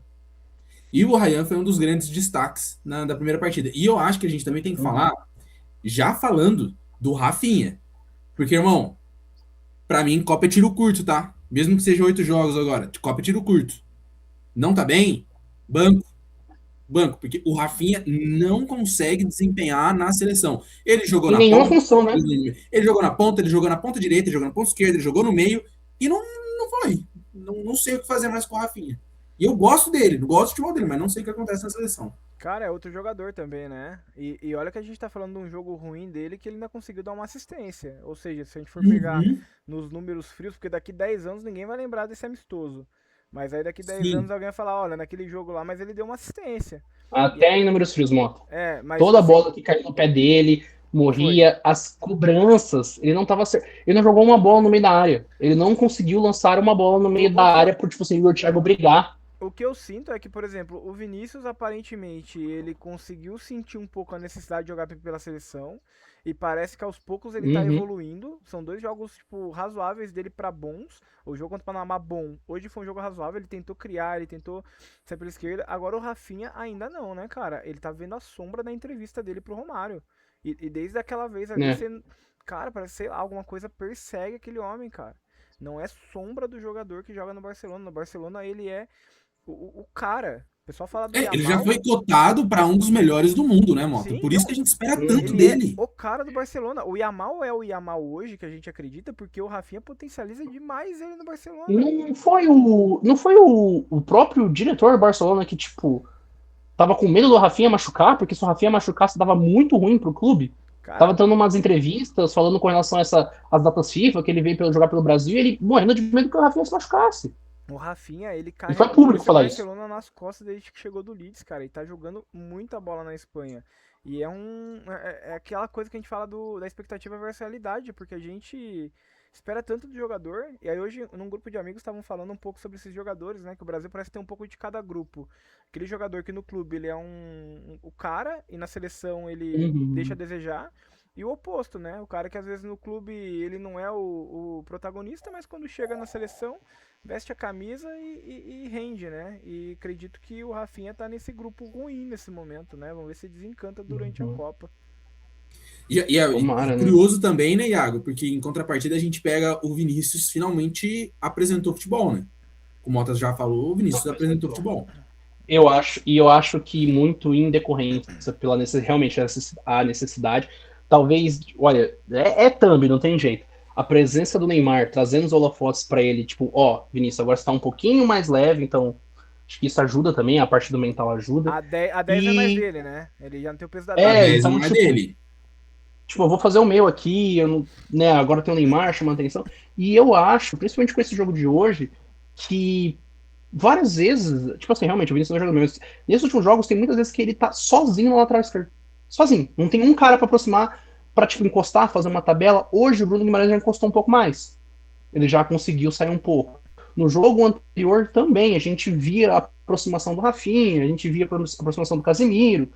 [SPEAKER 1] E o Ryan foi um dos grandes destaques da primeira partida. E eu acho que a gente também tem que falar, já falando do Rafinha. Porque, irmão, pra mim, Copa é tiro curto, tá? Mesmo que sejam 8 jogos agora. Copa é tiro curto. Não tá bem? Banco. Banco. Porque o Rafinha não consegue desempenhar na seleção. Ele jogou
[SPEAKER 2] Em
[SPEAKER 1] na
[SPEAKER 2] nenhuma
[SPEAKER 1] ponta,
[SPEAKER 2] função, né?
[SPEAKER 1] ele jogou na ponta direita, ele jogou na ponta esquerda, ele jogou no meio. E não foi. Não sei o que fazer mais com o Rafinha. E eu gosto dele, não gosto do futebol dele, mas não sei o que acontece na seleção.
[SPEAKER 3] Cara, é outro jogador também, né? E olha que a gente tá falando de um jogo ruim dele que ele ainda conseguiu dar uma assistência. Ou seja, se a gente for pegar
[SPEAKER 1] Uhum.
[SPEAKER 3] nos números frios, porque daqui 10 anos ninguém vai lembrar desse amistoso. Mas aí daqui 10 anos
[SPEAKER 1] Sim.
[SPEAKER 3] alguém vai falar, olha, naquele jogo lá, mas ele deu uma assistência. E,
[SPEAKER 2] Até em números frios, Mota.
[SPEAKER 3] mas
[SPEAKER 2] Toda
[SPEAKER 3] assim,
[SPEAKER 2] bola que caiu no pé dele,
[SPEAKER 3] foi.
[SPEAKER 2] morria. As cobranças, ele não tava certo. Ele não jogou uma bola no meio da área. Ele não conseguiu lançar uma bola no meio da
[SPEAKER 3] O que eu,
[SPEAKER 2] área por, tipo assim, o Thiago brigar.
[SPEAKER 3] O que eu sinto é que, por exemplo, o Vinícius aparentemente ele conseguiu sentir um pouco a necessidade de jogar pela seleção e parece que aos poucos ele tá
[SPEAKER 2] Uhum.
[SPEAKER 3] evoluindo. São 2 jogos tipo razoáveis dele pra bons. O jogo contra o Panamá bom. Hoje foi um jogo razoável, ele tentou criar, ele tentou sair pela esquerda. Agora o Rafinha ainda não, né, cara? Ele tá vendo a sombra da entrevista dele pro Romário. E desde aquela vez ali,
[SPEAKER 2] Né?
[SPEAKER 3] você, cara, parece sei lá, alguma coisa persegue aquele homem, cara. Não é sombra do jogador que joga no Barcelona. No Barcelona ele é o cara. O pessoal fala do
[SPEAKER 1] Ele já
[SPEAKER 3] Yamal.
[SPEAKER 1] foi cotado para um dos melhores do mundo, né, Mota?
[SPEAKER 3] Sim,
[SPEAKER 1] Por isso que
[SPEAKER 3] não.
[SPEAKER 1] a gente espera tanto
[SPEAKER 2] Uhum.
[SPEAKER 3] Ele é
[SPEAKER 1] dele.
[SPEAKER 3] o cara do Barcelona. O Yamal é o Yamal hoje, que a gente acredita, porque o Rafinha potencializa demais ele no Barcelona.
[SPEAKER 2] Não foi o próprio diretor do Barcelona que, tipo, tava com medo do Rafinha machucar, porque se o Rafinha machucasse, dava muito ruim pro clube. Tava
[SPEAKER 3] Cara,
[SPEAKER 2] dando umas entrevistas falando com relação a as datas FIFA, que ele veio jogar pelo Brasil, e ele morrendo de medo que o Rafinha se machucasse.
[SPEAKER 3] o Rafinha, ele
[SPEAKER 2] E foi
[SPEAKER 3] carregou
[SPEAKER 2] público
[SPEAKER 3] esse
[SPEAKER 2] falar isso.
[SPEAKER 3] Barcelona nas costas desde que chegou do Leeds, cara. E tá jogando muita bola na Espanha. E é aquela coisa que a gente fala da expectativa versus realidade, porque a gente espera tanto do jogador. E aí hoje, num grupo de amigos, estavam falando um pouco sobre esses jogadores, né? Que o Brasil parece ter um pouco de cada grupo. Aquele jogador que no clube ele é o cara, e na seleção ele deixa a
[SPEAKER 2] Uhum.
[SPEAKER 3] desejar. E o oposto, né? O cara que às vezes no clube ele não é o protagonista, mas quando chega na seleção veste a camisa e rende, né? E acredito que o Rafinha tá nesse grupo ruim nesse momento, né? Vamos ver se desencanta durante a
[SPEAKER 2] Uhum.
[SPEAKER 3] Copa.
[SPEAKER 1] E
[SPEAKER 2] Tomara, né?
[SPEAKER 1] curioso também, né, Iago? Porque em contrapartida a gente pega o Vinícius finalmente apresentou futebol, né? Como o Mota já falou, o Vinícius apresentou
[SPEAKER 2] Apresentou.
[SPEAKER 1] futebol.
[SPEAKER 2] Eu acho que muito em decorrência pela realmente a necessidade. Talvez, olha, é thumb, não tem jeito. A presença do Neymar trazendo os holofotes pra ele, tipo, ó, Vinícius, agora você tá um pouquinho mais leve, então acho que isso ajuda também, a parte do mental ajuda.
[SPEAKER 3] A 10 não é mais
[SPEAKER 2] E
[SPEAKER 3] dele, né? Ele já não tem o peso da
[SPEAKER 1] A
[SPEAKER 3] 10.
[SPEAKER 1] 10
[SPEAKER 2] então,
[SPEAKER 1] não é
[SPEAKER 2] tipo,
[SPEAKER 1] dele.
[SPEAKER 2] eu vou fazer o meu aqui, eu não, né, agora tem o Neymar chamando atenção. E eu acho, principalmente com esse jogo de hoje, que várias vezes, tipo assim, realmente, o Vinícius não joga mesmo. Nesses últimos jogos, tem muitas vezes que ele tá sozinho no lateral esquerdo. Sozinho. Não tem um cara pra aproximar, pra, tipo, encostar, fazer uma tabela. Hoje o Bruno Guimarães já encostou um pouco mais. Ele já conseguiu sair um pouco. No jogo anterior também, a gente via a aproximação do Rafinha, a gente via a aproximação do Casemiro,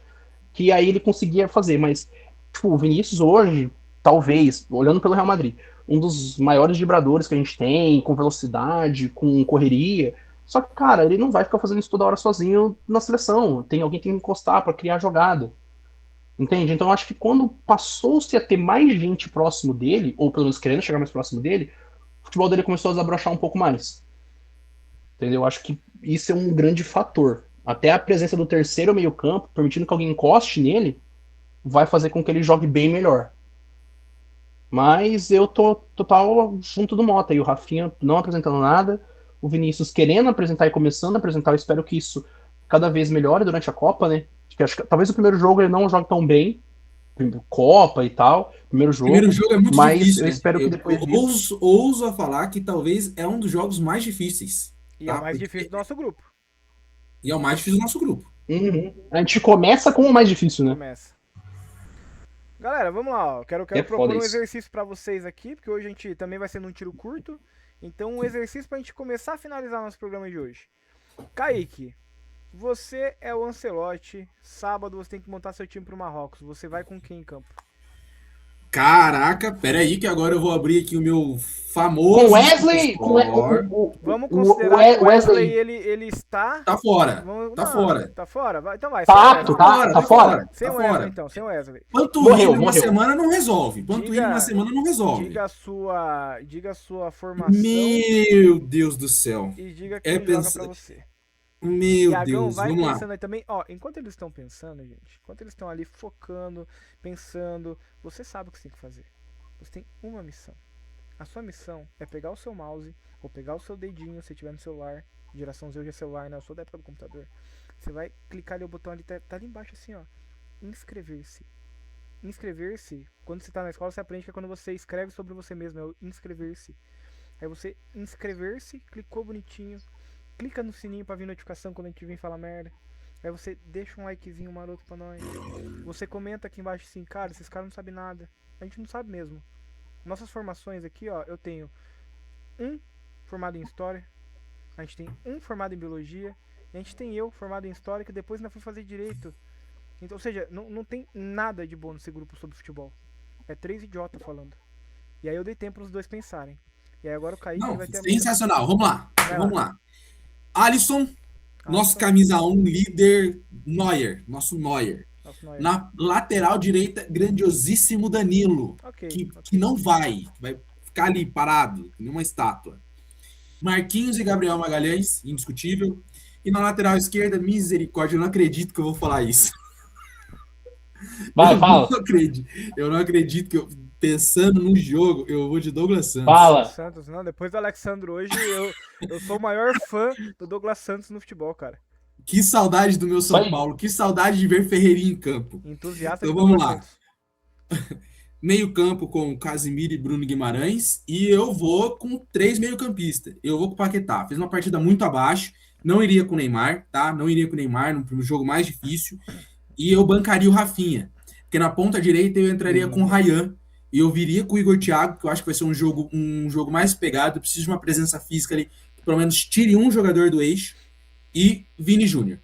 [SPEAKER 2] que aí ele conseguia fazer, mas tipo, o Vinícius hoje, talvez, olhando pelo Real Madrid, um dos maiores vibradores que a gente tem, com velocidade, com correria. Só que, cara, ele não vai ficar fazendo isso toda hora sozinho na seleção. Tem alguém que tem que encostar para criar jogada. Entende? Então eu acho que quando passou-se a ter mais gente próximo dele, ou pelo menos querendo chegar mais próximo dele, o futebol dele começou a desabrochar um pouco mais. Entendeu? Eu acho que isso é um grande fator. Até a presença do terceiro meio-campo, permitindo que alguém encoste nele, vai fazer com que ele jogue bem melhor. Mas eu tô total junto do Mota. E o Rafinha não apresentando nada, o Vinícius querendo apresentar e começando a apresentar. Eu espero que isso cada vez melhore durante a Copa, né? Porque acho que talvez o primeiro jogo ele não jogue tão bem, Copa e tal, primeiro
[SPEAKER 1] Primeiro
[SPEAKER 2] jogo,
[SPEAKER 1] jogo é muito
[SPEAKER 2] mas
[SPEAKER 1] difícil,
[SPEAKER 2] eu
[SPEAKER 1] né?
[SPEAKER 2] espero que
[SPEAKER 1] Eu
[SPEAKER 2] depois disso.
[SPEAKER 1] ouso a falar que talvez é um dos jogos mais difíceis,
[SPEAKER 3] E é o
[SPEAKER 1] tá?
[SPEAKER 3] mais difícil do nosso grupo.
[SPEAKER 1] E é o mais difícil do nosso grupo.
[SPEAKER 2] Uhum. A gente começa com o mais difícil, né?
[SPEAKER 3] Começa. Galera, vamos lá, ó. Quero
[SPEAKER 2] É
[SPEAKER 3] propor
[SPEAKER 2] foda
[SPEAKER 3] um
[SPEAKER 2] isso.
[SPEAKER 3] exercício pra vocês aqui, porque hoje a gente também vai ser num tiro curto. Então, um exercício pra gente começar a finalizar nosso programa de hoje. Kaique, você é o Ancelotti. Sábado você tem que montar seu time pro Marrocos. Você vai com quem em campo?
[SPEAKER 1] Caraca, peraí que agora eu vou abrir aqui o meu
[SPEAKER 2] Com
[SPEAKER 1] famoso
[SPEAKER 2] Wesley.
[SPEAKER 1] Store.
[SPEAKER 3] Vamos considerar que o Wesley ele está.
[SPEAKER 1] Tá fora,
[SPEAKER 3] Vamos...
[SPEAKER 1] tá
[SPEAKER 3] Não,
[SPEAKER 1] fora.
[SPEAKER 3] tá fora? Então vai, sem
[SPEAKER 2] Tá
[SPEAKER 3] o
[SPEAKER 2] apto,
[SPEAKER 3] Wesley.
[SPEAKER 2] tá fora.
[SPEAKER 3] Sem
[SPEAKER 1] tá
[SPEAKER 3] o Wesley,
[SPEAKER 1] fora.
[SPEAKER 3] então, sem o Wesley.
[SPEAKER 1] Panturrilha uma
[SPEAKER 2] Morreu.
[SPEAKER 1] semana não resolve. Panturrilha
[SPEAKER 3] Diga-
[SPEAKER 1] uma semana não resolve.
[SPEAKER 3] Diga a sua formação
[SPEAKER 1] Meu Deus do céu.
[SPEAKER 3] e diga
[SPEAKER 1] É
[SPEAKER 3] quem joga
[SPEAKER 1] pensar.
[SPEAKER 3] pra você.
[SPEAKER 1] Meu
[SPEAKER 3] Iagão,
[SPEAKER 1] Deus,
[SPEAKER 3] vai
[SPEAKER 1] vamos lá.
[SPEAKER 3] pensando aí também. Ó, enquanto eles estão pensando, gente, enquanto eles estão ali focando, pensando, você sabe o que você tem que fazer. Você tem uma missão. A sua missão é pegar o seu mouse ou pegar o seu dedinho, se tiver no celular. Geração Z hoje é celular, né? Eu sou da época do computador. Você vai clicar ali o botão ali, tá ali embaixo assim, ó. Inscrever-se. Inscrever-se, quando você tá na escola, você aprende que é quando você escreve sobre você mesmo, é o inscrever-se. Aí você inscrever-se, clicou bonitinho, clica no sininho pra vir notificação quando a gente vir falar merda. Aí você deixa um likezinho maroto pra nós. Você comenta aqui embaixo assim, cara, esses caras não sabem nada. A gente não sabe mesmo. Nossas formações aqui, ó, eu tenho um formado em História, a gente tem um formado em Biologia, e a gente tem eu formado em História, que depois ainda fui fazer Direito. Então, ou seja, não tem nada de bom nesse grupo sobre futebol. É 3 idiotas falando. E aí eu dei tempo pros dois pensarem. E aí agora o Kaique
[SPEAKER 1] Não,
[SPEAKER 3] vai ter a
[SPEAKER 1] sensacional. Vamos lá.
[SPEAKER 3] Vai
[SPEAKER 1] Vamos
[SPEAKER 3] lá.
[SPEAKER 1] lá. Alisson, nosso
[SPEAKER 3] Alisson.
[SPEAKER 1] camisa 1 líder, Neuer, nosso Neuer.
[SPEAKER 3] Nossa, Neuer.
[SPEAKER 1] Na lateral direita, grandiosíssimo Danilo,
[SPEAKER 3] Ok,
[SPEAKER 1] que
[SPEAKER 3] ok.
[SPEAKER 1] não vai ficar ali parado, como uma estátua. Marquinhos e Gabriel Magalhães, indiscutível. E na lateral esquerda, misericórdia, eu não acredito que eu vou falar isso.
[SPEAKER 2] Vai,
[SPEAKER 1] Eu
[SPEAKER 2] fala.
[SPEAKER 1] não acredito. Eu não acredito que eu, pensando no jogo, eu vou de Douglas Santos.
[SPEAKER 2] Fala.
[SPEAKER 3] Santos, não, depois do Alexandre hoje, eu sou o maior fã do Douglas Santos no futebol, cara.
[SPEAKER 1] Que saudade do meu
[SPEAKER 2] Isso
[SPEAKER 1] São
[SPEAKER 2] aí.
[SPEAKER 1] Paulo, que saudade de ver Ferreirinha em campo.
[SPEAKER 3] Entusiasta
[SPEAKER 1] Então
[SPEAKER 3] de
[SPEAKER 1] vamos
[SPEAKER 3] Douglas
[SPEAKER 1] lá.
[SPEAKER 3] Santos.
[SPEAKER 1] Meio campo com Casimiro e Bruno Guimarães. E eu vou com 3 meio-campistas. Eu vou com o Paquetá. Fez uma partida muito abaixo. Não iria com o Neymar, tá? Não iria com o Neymar no jogo mais difícil. E eu bancaria o Rafinha. Porque na ponta direita eu entraria com o Ryan. E eu viria com o Igor Thiago, que eu acho que vai ser um jogo mais pegado. Eu preciso de uma presença física ali, que pelo menos tire um jogador do eixo. E Vini Júnior.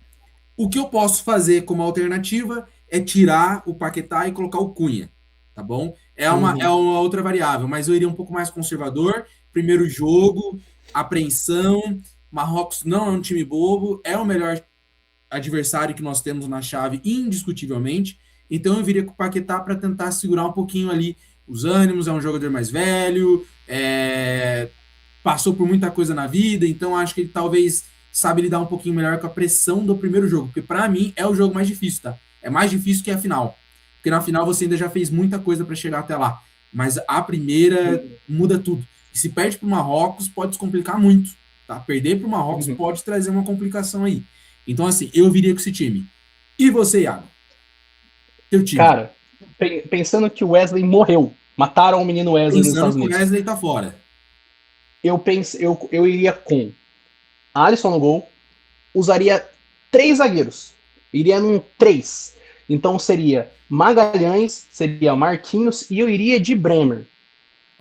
[SPEAKER 1] O que eu posso fazer como alternativa é tirar o Paquetá e colocar o Cunha, tá bom? É uma outra variável, mas eu iria um pouco mais conservador. Primeiro jogo, apreensão. Marrocos não é um time bobo, é o melhor adversário que nós temos na chave, indiscutivelmente. Então eu viria com o Paquetá para tentar segurar um pouquinho ali os ânimos. É um jogador mais velho, passou por muita coisa na vida, então acho que ele talvez sabe lidar um pouquinho melhor com a pressão do primeiro jogo, porque para mim é o jogo mais difícil, tá? É mais difícil que a final, porque na final você ainda já fez muita coisa para chegar até lá, mas a primeira muda tudo. E se perde para o Marrocos, pode descomplicar muito, tá? Perder para o Marrocos pode trazer uma complicação aí. Então, assim, eu viria com esse time. E você, Iago? Teu time.
[SPEAKER 2] Cara, pensando que o Wesley morreu. Mataram o menino Wesley nos Estados
[SPEAKER 1] Pensando que o
[SPEAKER 2] Unidos.
[SPEAKER 1] Wesley tá fora.
[SPEAKER 2] Eu iria com Alisson no gol. Usaria 3 zagueiros. Iria num 3. Então seria Magalhães, seria Marquinhos e eu iria de Bremer.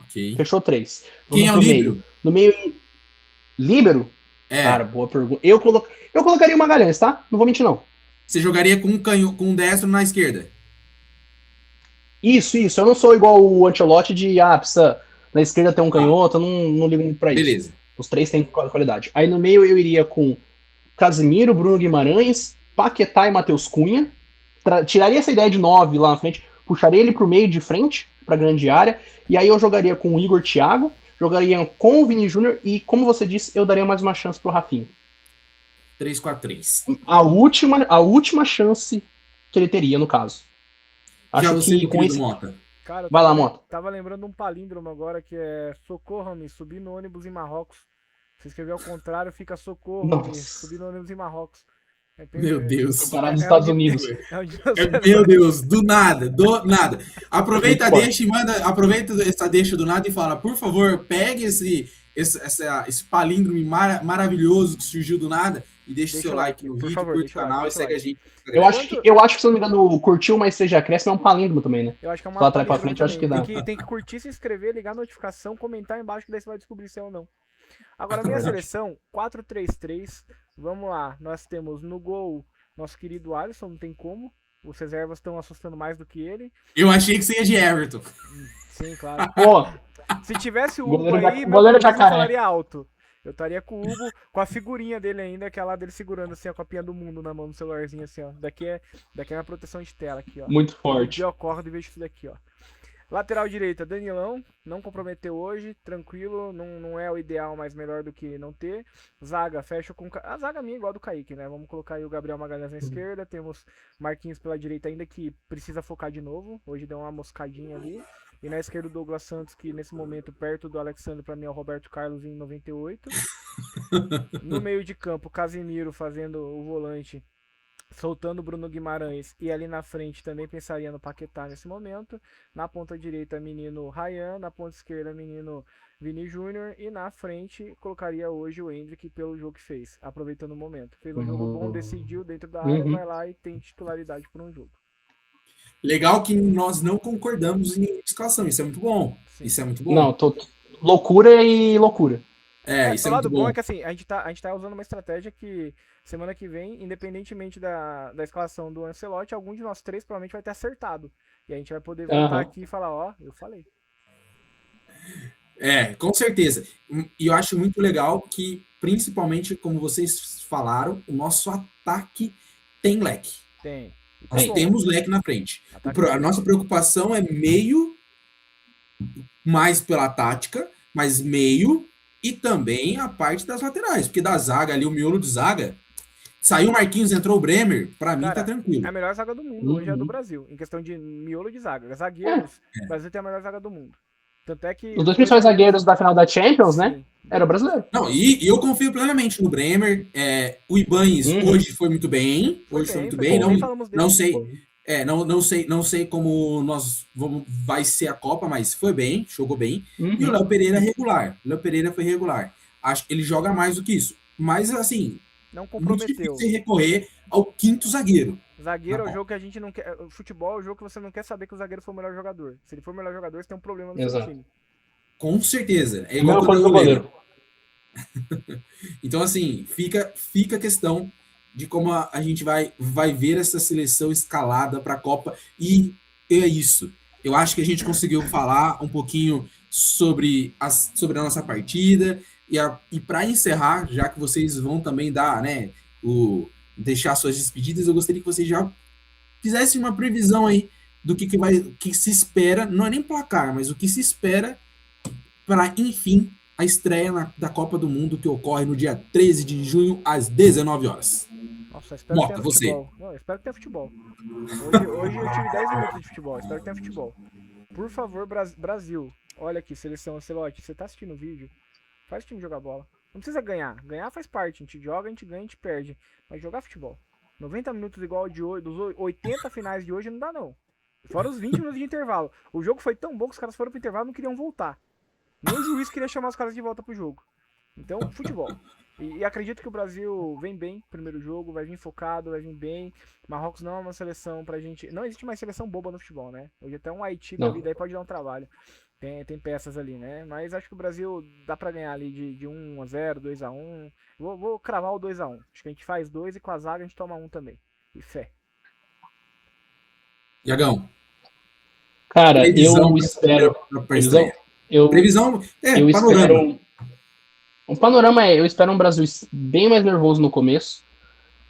[SPEAKER 1] Ok.
[SPEAKER 2] Fechou 3.
[SPEAKER 1] Quem é o líbero?
[SPEAKER 2] No meio, líbero?
[SPEAKER 1] É.
[SPEAKER 2] Cara, boa pergunta. Eu colocaria o Magalhães, tá? Não vou mentir, não.
[SPEAKER 1] Você jogaria com um destro na esquerda?
[SPEAKER 2] Isso. Eu não sou igual o Ancelotti de, precisa na esquerda ter um canhoto, eu não ligo muito pra isso.
[SPEAKER 1] Beleza.
[SPEAKER 2] Os 3 têm qualidade. Aí no meio eu iria com Casimiro, Bruno Guimarães, Paquetá e Matheus Cunha. Tiraria essa ideia de 9 lá na frente, puxaria ele pro meio de frente, pra grande área, e aí eu jogaria com o Igor Thiago, jogaria com o Vini Júnior e, como você disse, eu daria mais uma chance pro Rafinha.
[SPEAKER 1] 3-4-3.
[SPEAKER 2] A última chance que ele teria, no caso.
[SPEAKER 1] Já
[SPEAKER 2] Acho
[SPEAKER 1] você,
[SPEAKER 2] que com
[SPEAKER 1] querido
[SPEAKER 2] esse...
[SPEAKER 1] Mota.
[SPEAKER 3] Cara,
[SPEAKER 2] Vai lá, Mota.
[SPEAKER 3] Tava lembrando um palíndromo agora que é socorro-me, subir no ônibus em Marrocos. Se escrever ao contrário, fica socorro-me, subir no ônibus em Marrocos.
[SPEAKER 1] Meu Deus.
[SPEAKER 2] Parar nos Estados Unidos.
[SPEAKER 1] Meu Deus, do nada. Aproveita essa deixa do nada e fala, por favor, pegue esse palíndromo maravilhoso que surgiu do nada e deixa o seu like no
[SPEAKER 3] por
[SPEAKER 1] vídeo,
[SPEAKER 3] favor,
[SPEAKER 1] curte
[SPEAKER 3] deixa
[SPEAKER 1] o
[SPEAKER 3] o like,
[SPEAKER 1] canal e
[SPEAKER 3] deixa o
[SPEAKER 1] segue a
[SPEAKER 3] like.
[SPEAKER 1] gente.
[SPEAKER 2] Eu acho que, se eu não me engano, curtiu, mas seja cresce, é um palíndromo também, né?
[SPEAKER 3] Eu acho que é uma
[SPEAKER 2] Lá atrás pra
[SPEAKER 3] palindrome
[SPEAKER 2] frente, eu acho que
[SPEAKER 3] também.
[SPEAKER 2] dá.
[SPEAKER 3] Tem que curtir, se inscrever, ligar a notificação, comentar embaixo que daí você vai descobrir se é ou não. Agora, minha
[SPEAKER 1] Verdade.
[SPEAKER 3] seleção, 4-3-3. Vamos lá. Nós temos no gol nosso querido Alisson, não tem como. Os reservas estão assustando mais do que ele.
[SPEAKER 1] Eu achei que você ia de Everton.
[SPEAKER 3] Sim, claro.
[SPEAKER 2] Pô,
[SPEAKER 3] Se tivesse o Hugo
[SPEAKER 2] goleiro,
[SPEAKER 3] aí, meu
[SPEAKER 2] goleiro
[SPEAKER 3] clubismo
[SPEAKER 2] jacaré.
[SPEAKER 3] falaria alto. Eu estaria com o Hugo, com a figurinha dele ainda, aquela dele segurando assim a copinha do mundo na mão no celularzinho assim, ó. Daqui é minha proteção de tela aqui, ó.
[SPEAKER 2] Muito
[SPEAKER 3] Um
[SPEAKER 2] forte.
[SPEAKER 3] dia eu acordo e vejo isso daqui, ó. Lateral direita, Danilão, não comprometeu hoje, tranquilo, não é o ideal, mas melhor do que não ter. Zaga, fecha com. A zaga minha é igual a do Kaique, né? Vamos colocar aí o Gabriel Magalhães na esquerda, temos Marquinhos pela direita ainda que precisa focar de novo, hoje deu uma moscadinha ali. E na esquerda o Douglas Santos, que nesse momento, perto do Alexandre, pra mim é o Roberto Carlos em 98. No meio de campo, Casemiro fazendo o volante, soltando o Bruno Guimarães, e ali na frente também pensaria no Paquetá nesse momento. Na ponta direita, menino Ryan, na ponta esquerda, menino Vini Júnior, e na frente colocaria hoje o Endrick pelo jogo que fez, aproveitando o momento. Fez um jogo bom, decidiu dentro da área, vai lá e tem titularidade por um jogo.
[SPEAKER 1] Legal que nós não concordamos em escalação. Isso é muito bom.
[SPEAKER 3] Sim.
[SPEAKER 1] Isso é muito bom.
[SPEAKER 2] Não, loucura e loucura.
[SPEAKER 1] Isso é
[SPEAKER 3] o
[SPEAKER 1] muito
[SPEAKER 3] lado bom
[SPEAKER 1] bom.
[SPEAKER 3] é que assim, a gente tá usando uma estratégia que semana que vem, independentemente da escalação do Ancelotti, algum de nós três provavelmente vai ter acertado. E a gente vai poder voltar aqui e falar, ó, eu falei.
[SPEAKER 1] Com certeza. E eu acho muito legal que, principalmente, como vocês falaram, o nosso ataque tem leque.
[SPEAKER 3] Tem.
[SPEAKER 1] Nós temos leque na frente. A nossa preocupação é meio, mais pela tática, mas meio e também a parte das laterais. Porque da zaga ali, o miolo de zaga, saiu o Marquinhos, entrou o Bremer, pra mim tá tranquilo.
[SPEAKER 3] É a melhor zaga do mundo, hoje é a do Brasil, em questão de miolo de zaga. Zagueiros, o Brasil tem a melhor zaga do mundo. Tanto é que
[SPEAKER 2] os dois principais zagueiros da final da Champions, né? Era o brasileiro.
[SPEAKER 1] Não, e eu confio plenamente no Bremer. O Ibanes hoje foi muito bem. Não sei como vai ser a Copa, mas foi bem, jogou bem. E o Léo Pereira é regular. O Léo Pereira foi regular. Acho que ele joga mais do que isso. Mas, assim,
[SPEAKER 3] não comprometeu.
[SPEAKER 1] Muito recorrer ao quinto zagueiro.
[SPEAKER 3] Zagueiro é o jogo que a gente não quer. Futebol é o jogo que você não quer saber que o zagueiro foi o melhor jogador. Se ele for o melhor jogador, você tem um problema no seu time.
[SPEAKER 1] Com certeza. É igual
[SPEAKER 2] quando o goleiro.
[SPEAKER 1] Então, assim, fica a questão de como a gente vai ver essa seleção escalada para a Copa. E é isso. Eu acho que a gente conseguiu falar um pouquinho sobre a nossa partida. E para encerrar, já que vocês vão também dar, né, deixar suas despedidas, eu gostaria que vocês já fizessem uma previsão aí do que se espera, não é nem placar, mas o que se espera para, enfim, a estreia da Copa do Mundo, que ocorre no dia 13 de junho, às 19 horas.
[SPEAKER 3] Nossa, espero que tenha futebol. Não, espero que tenha futebol. Hoje eu tive 10 minutos de futebol, espero que tenha futebol. Por favor, Brasil, olha aqui, seleção Ancelotti, você tá assistindo o vídeo? Faz o time jogar bola. Não precisa ganhar. Ganhar faz parte. A gente joga, a gente ganha, a gente perde. Mas jogar futebol. 90 minutos igual de hoje, dos 80 finais de hoje, não dá não. Fora os 20 minutos de intervalo. O jogo foi tão bom que os caras foram pro intervalo e não queriam voltar. Nem o juiz queria chamar os caras de volta pro jogo. Então, futebol. E acredito que o Brasil vem bem primeiro jogo, vai vir focado, vai vir bem. Marrocos não é uma seleção pra gente... Não existe mais seleção boba no futebol, né? Hoje até um Haiti da vida aí pode dar um trabalho. Tem peças ali, né? Mas acho que o Brasil dá pra ganhar ali de 1-0, 2-1. Vou cravar o 2-1. Acho que a gente faz 2 e com a zaga a gente toma 1 também. E fé.
[SPEAKER 1] Iagão.
[SPEAKER 2] Cara, eu espero...
[SPEAKER 1] Previsão
[SPEAKER 2] eu espero... O panorama eu espero um Brasil bem mais nervoso no começo.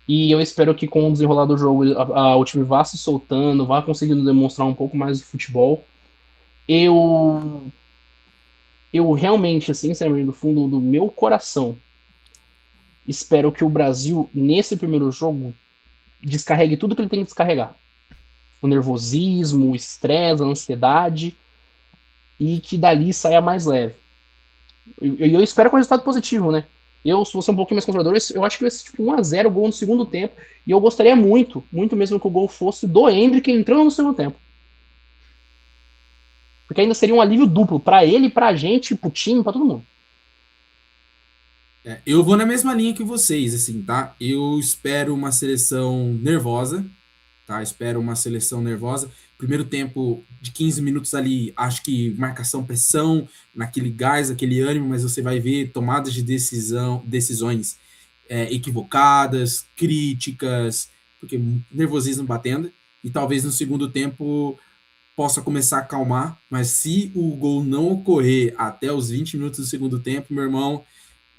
[SPEAKER 2] E eu espero que com o desenrolar do jogo o time vá se soltando, vá conseguindo demonstrar um pouco mais de futebol. Eu realmente, assim, do fundo do meu coração, espero que o Brasil, nesse primeiro jogo, descarregue tudo que ele tem que descarregar. O nervosismo, o estresse, a ansiedade, e que dali saia mais leve. Eu espero com resultado positivo, né? Eu, se você é um pouquinho mais conservador, eu acho que vai ser tipo 1-0 gol no segundo tempo, e eu gostaria muito, muito mesmo que o gol fosse do Endrick entrando no segundo tempo. Porque ainda seria um alívio duplo pra ele, pra gente, pro time, pra todo mundo.
[SPEAKER 1] Eu vou na mesma linha que vocês, assim, tá? Eu espero uma seleção nervosa, tá? Espero uma seleção nervosa. Primeiro tempo de 15 minutos ali, acho que marcação, pressão, naquele gás, aquele ânimo, mas você vai ver tomadas de decisões equivocadas, críticas, porque nervosismo batendo, e talvez no segundo tempo possa começar a acalmar, mas se o gol não ocorrer até os 20 minutos do segundo tempo, meu irmão,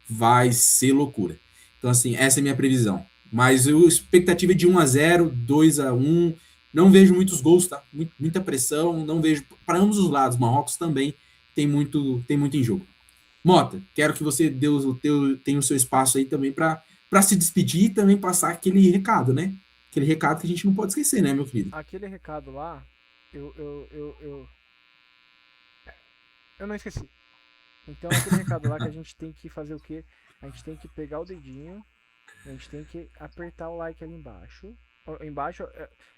[SPEAKER 1] vai ser loucura. Então, assim, essa é a minha previsão. Mas a expectativa é de 1-0, 2-1. Não vejo muitos gols, tá? Muita pressão, não vejo para ambos os lados. Marrocos também tem muito em jogo. Mota, quero que você tenha o seu espaço aí também para se despedir e também passar aquele recado, né? Aquele recado que a gente não pode esquecer, né, meu querido?
[SPEAKER 3] Aquele recado lá, eu não esqueci. Então, aquele recado lá que a gente tem que fazer o quê? A gente tem que pegar o dedinho, a gente tem que apertar o like ali embaixo. Embaixo,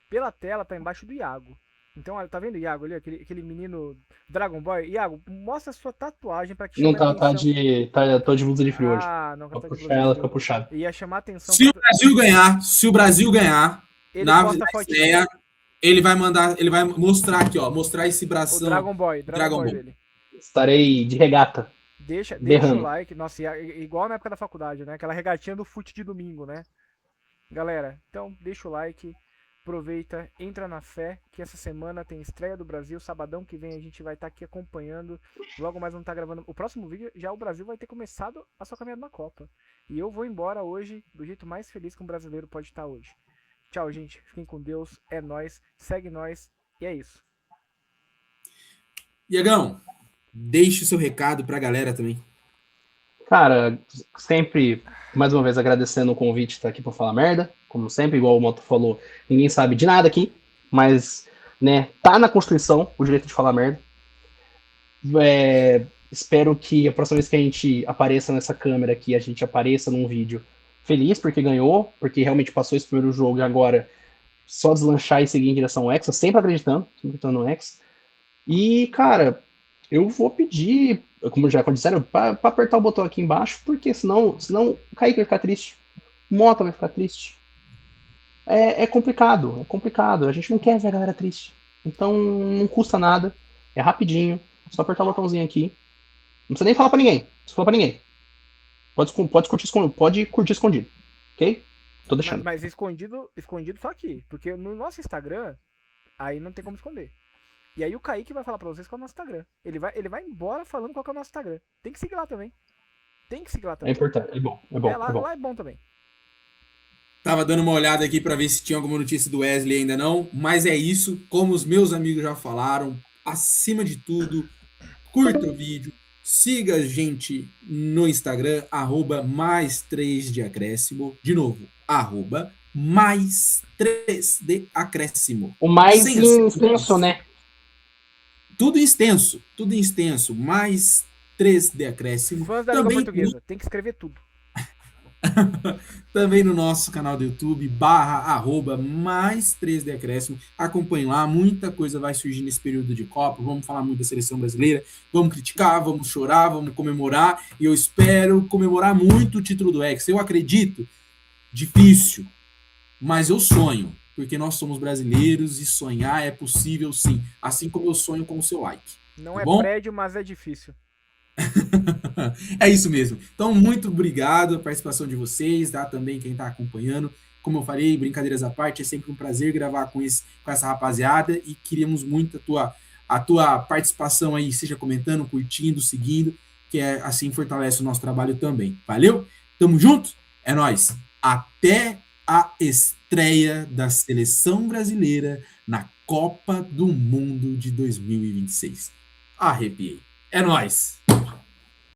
[SPEAKER 3] pela tela, tá embaixo do Iago. Então, olha, tá vendo o Iago ali, aquele menino Dragon Boy? Iago, mostra a sua tatuagem pra que
[SPEAKER 2] Não
[SPEAKER 3] chame a
[SPEAKER 2] tá
[SPEAKER 3] atenção.
[SPEAKER 2] tô de blusa de frio hoje.
[SPEAKER 3] Ah, não,
[SPEAKER 2] Pra
[SPEAKER 3] tá de
[SPEAKER 2] puxar
[SPEAKER 3] blusa de
[SPEAKER 2] ela,
[SPEAKER 3] frio.
[SPEAKER 2] fica puxada.
[SPEAKER 3] Ia chamar a atenção
[SPEAKER 1] Se o
[SPEAKER 3] pra...
[SPEAKER 1] Brasil ganhar
[SPEAKER 3] Ele
[SPEAKER 1] na
[SPEAKER 3] posta a fotinha.
[SPEAKER 1] estreia, ele vai mostrar aqui, ó, mostrar esse
[SPEAKER 3] O
[SPEAKER 1] bração.
[SPEAKER 3] Dragon Boy
[SPEAKER 1] Dragon Ball.
[SPEAKER 3] dele.
[SPEAKER 2] Estarei de regata.
[SPEAKER 3] Deixa o
[SPEAKER 2] Berrando.
[SPEAKER 3] like. Nossa, igual na época da faculdade, né? Aquela regatinha do fute de domingo, né? Galera, então deixa o like, aproveita, entra na fé, que essa semana tem estreia do Brasil, sabadão que vem a gente vai estar aqui acompanhando, logo mais não tá gravando, o próximo vídeo já o Brasil vai ter começado a sua caminhada na Copa, e eu vou embora hoje do jeito mais feliz que um brasileiro pode estar hoje. Tchau, gente, fiquem com Deus, é nóis, segue nós, e é isso.
[SPEAKER 1] Iagão, deixe o seu recado pra galera também.
[SPEAKER 2] Cara, sempre, mais uma vez, agradecendo o convite de estar aqui pra falar merda. Como sempre, igual o Moto falou, ninguém sabe de nada aqui, mas, né, tá na Constituição o direito de falar merda. Espero que a próxima vez que a gente apareça nessa câmera aqui, a gente apareça num vídeo feliz porque ganhou, porque realmente passou esse primeiro jogo e agora só deslanchar e seguir em direção ao Hexa, sempre acreditando no Hexa. E, cara, eu vou pedir, como já disseram, pra apertar o botão aqui embaixo, porque senão o Kaique vai ficar triste, o Mota vai ficar triste. É complicado. A gente não quer ver a galera triste. Então não custa nada, é rapidinho, só apertar o botãozinho aqui. Não precisa nem falar pra ninguém. Não precisa falar pra ninguém. Pode curtir escondido. Ok? Tô deixando.
[SPEAKER 3] Mas escondido só aqui, porque no nosso Instagram, aí não tem como esconder. E aí o Kaique vai falar pra vocês qual é o nosso Instagram. Ele vai embora falando qual que é o nosso Instagram. Tem que seguir lá também.
[SPEAKER 2] É importante, é bom.
[SPEAKER 3] Lá é bom também.
[SPEAKER 1] Tava dando uma olhada aqui para ver se tinha alguma notícia do Wesley ainda não, mas é isso, como os meus amigos já falaram, acima de tudo, curta o vídeo, siga a gente no Instagram, @mais3deacréscimo, de novo, @mais3deacréscimo.
[SPEAKER 2] O mais
[SPEAKER 1] Sem acento.
[SPEAKER 2] intenso, né?
[SPEAKER 1] Tudo extenso, mais 3 de acréscimo.
[SPEAKER 3] Fãs da língua portuguesa, tem que escrever tudo.
[SPEAKER 1] Também no nosso canal do YouTube, @mais 3 de acréscimo. Acompanhe lá, muita coisa vai surgir nesse período de Copa. Vamos falar muito da seleção brasileira, vamos criticar, vamos chorar, vamos comemorar. E eu espero comemorar muito o título do Hexa. Eu acredito, difícil, mas eu sonho, porque nós somos brasileiros e sonhar é possível sim, assim como eu sonho com o seu like.
[SPEAKER 3] Não
[SPEAKER 1] tá
[SPEAKER 3] é
[SPEAKER 1] bom?
[SPEAKER 3] prédio, mas é difícil.
[SPEAKER 1] É isso mesmo. Então, muito obrigado a participação de vocês, tá? Também quem está acompanhando. Como eu falei, brincadeiras à parte, é sempre um prazer gravar com essa rapaziada e queríamos muito a tua participação aí, seja comentando, curtindo, seguindo, que assim fortalece o nosso trabalho também. Valeu? Tamo junto? É nóis. Até a estreia da seleção brasileira na Copa do Mundo de 2026. Arrepiei. É nóis.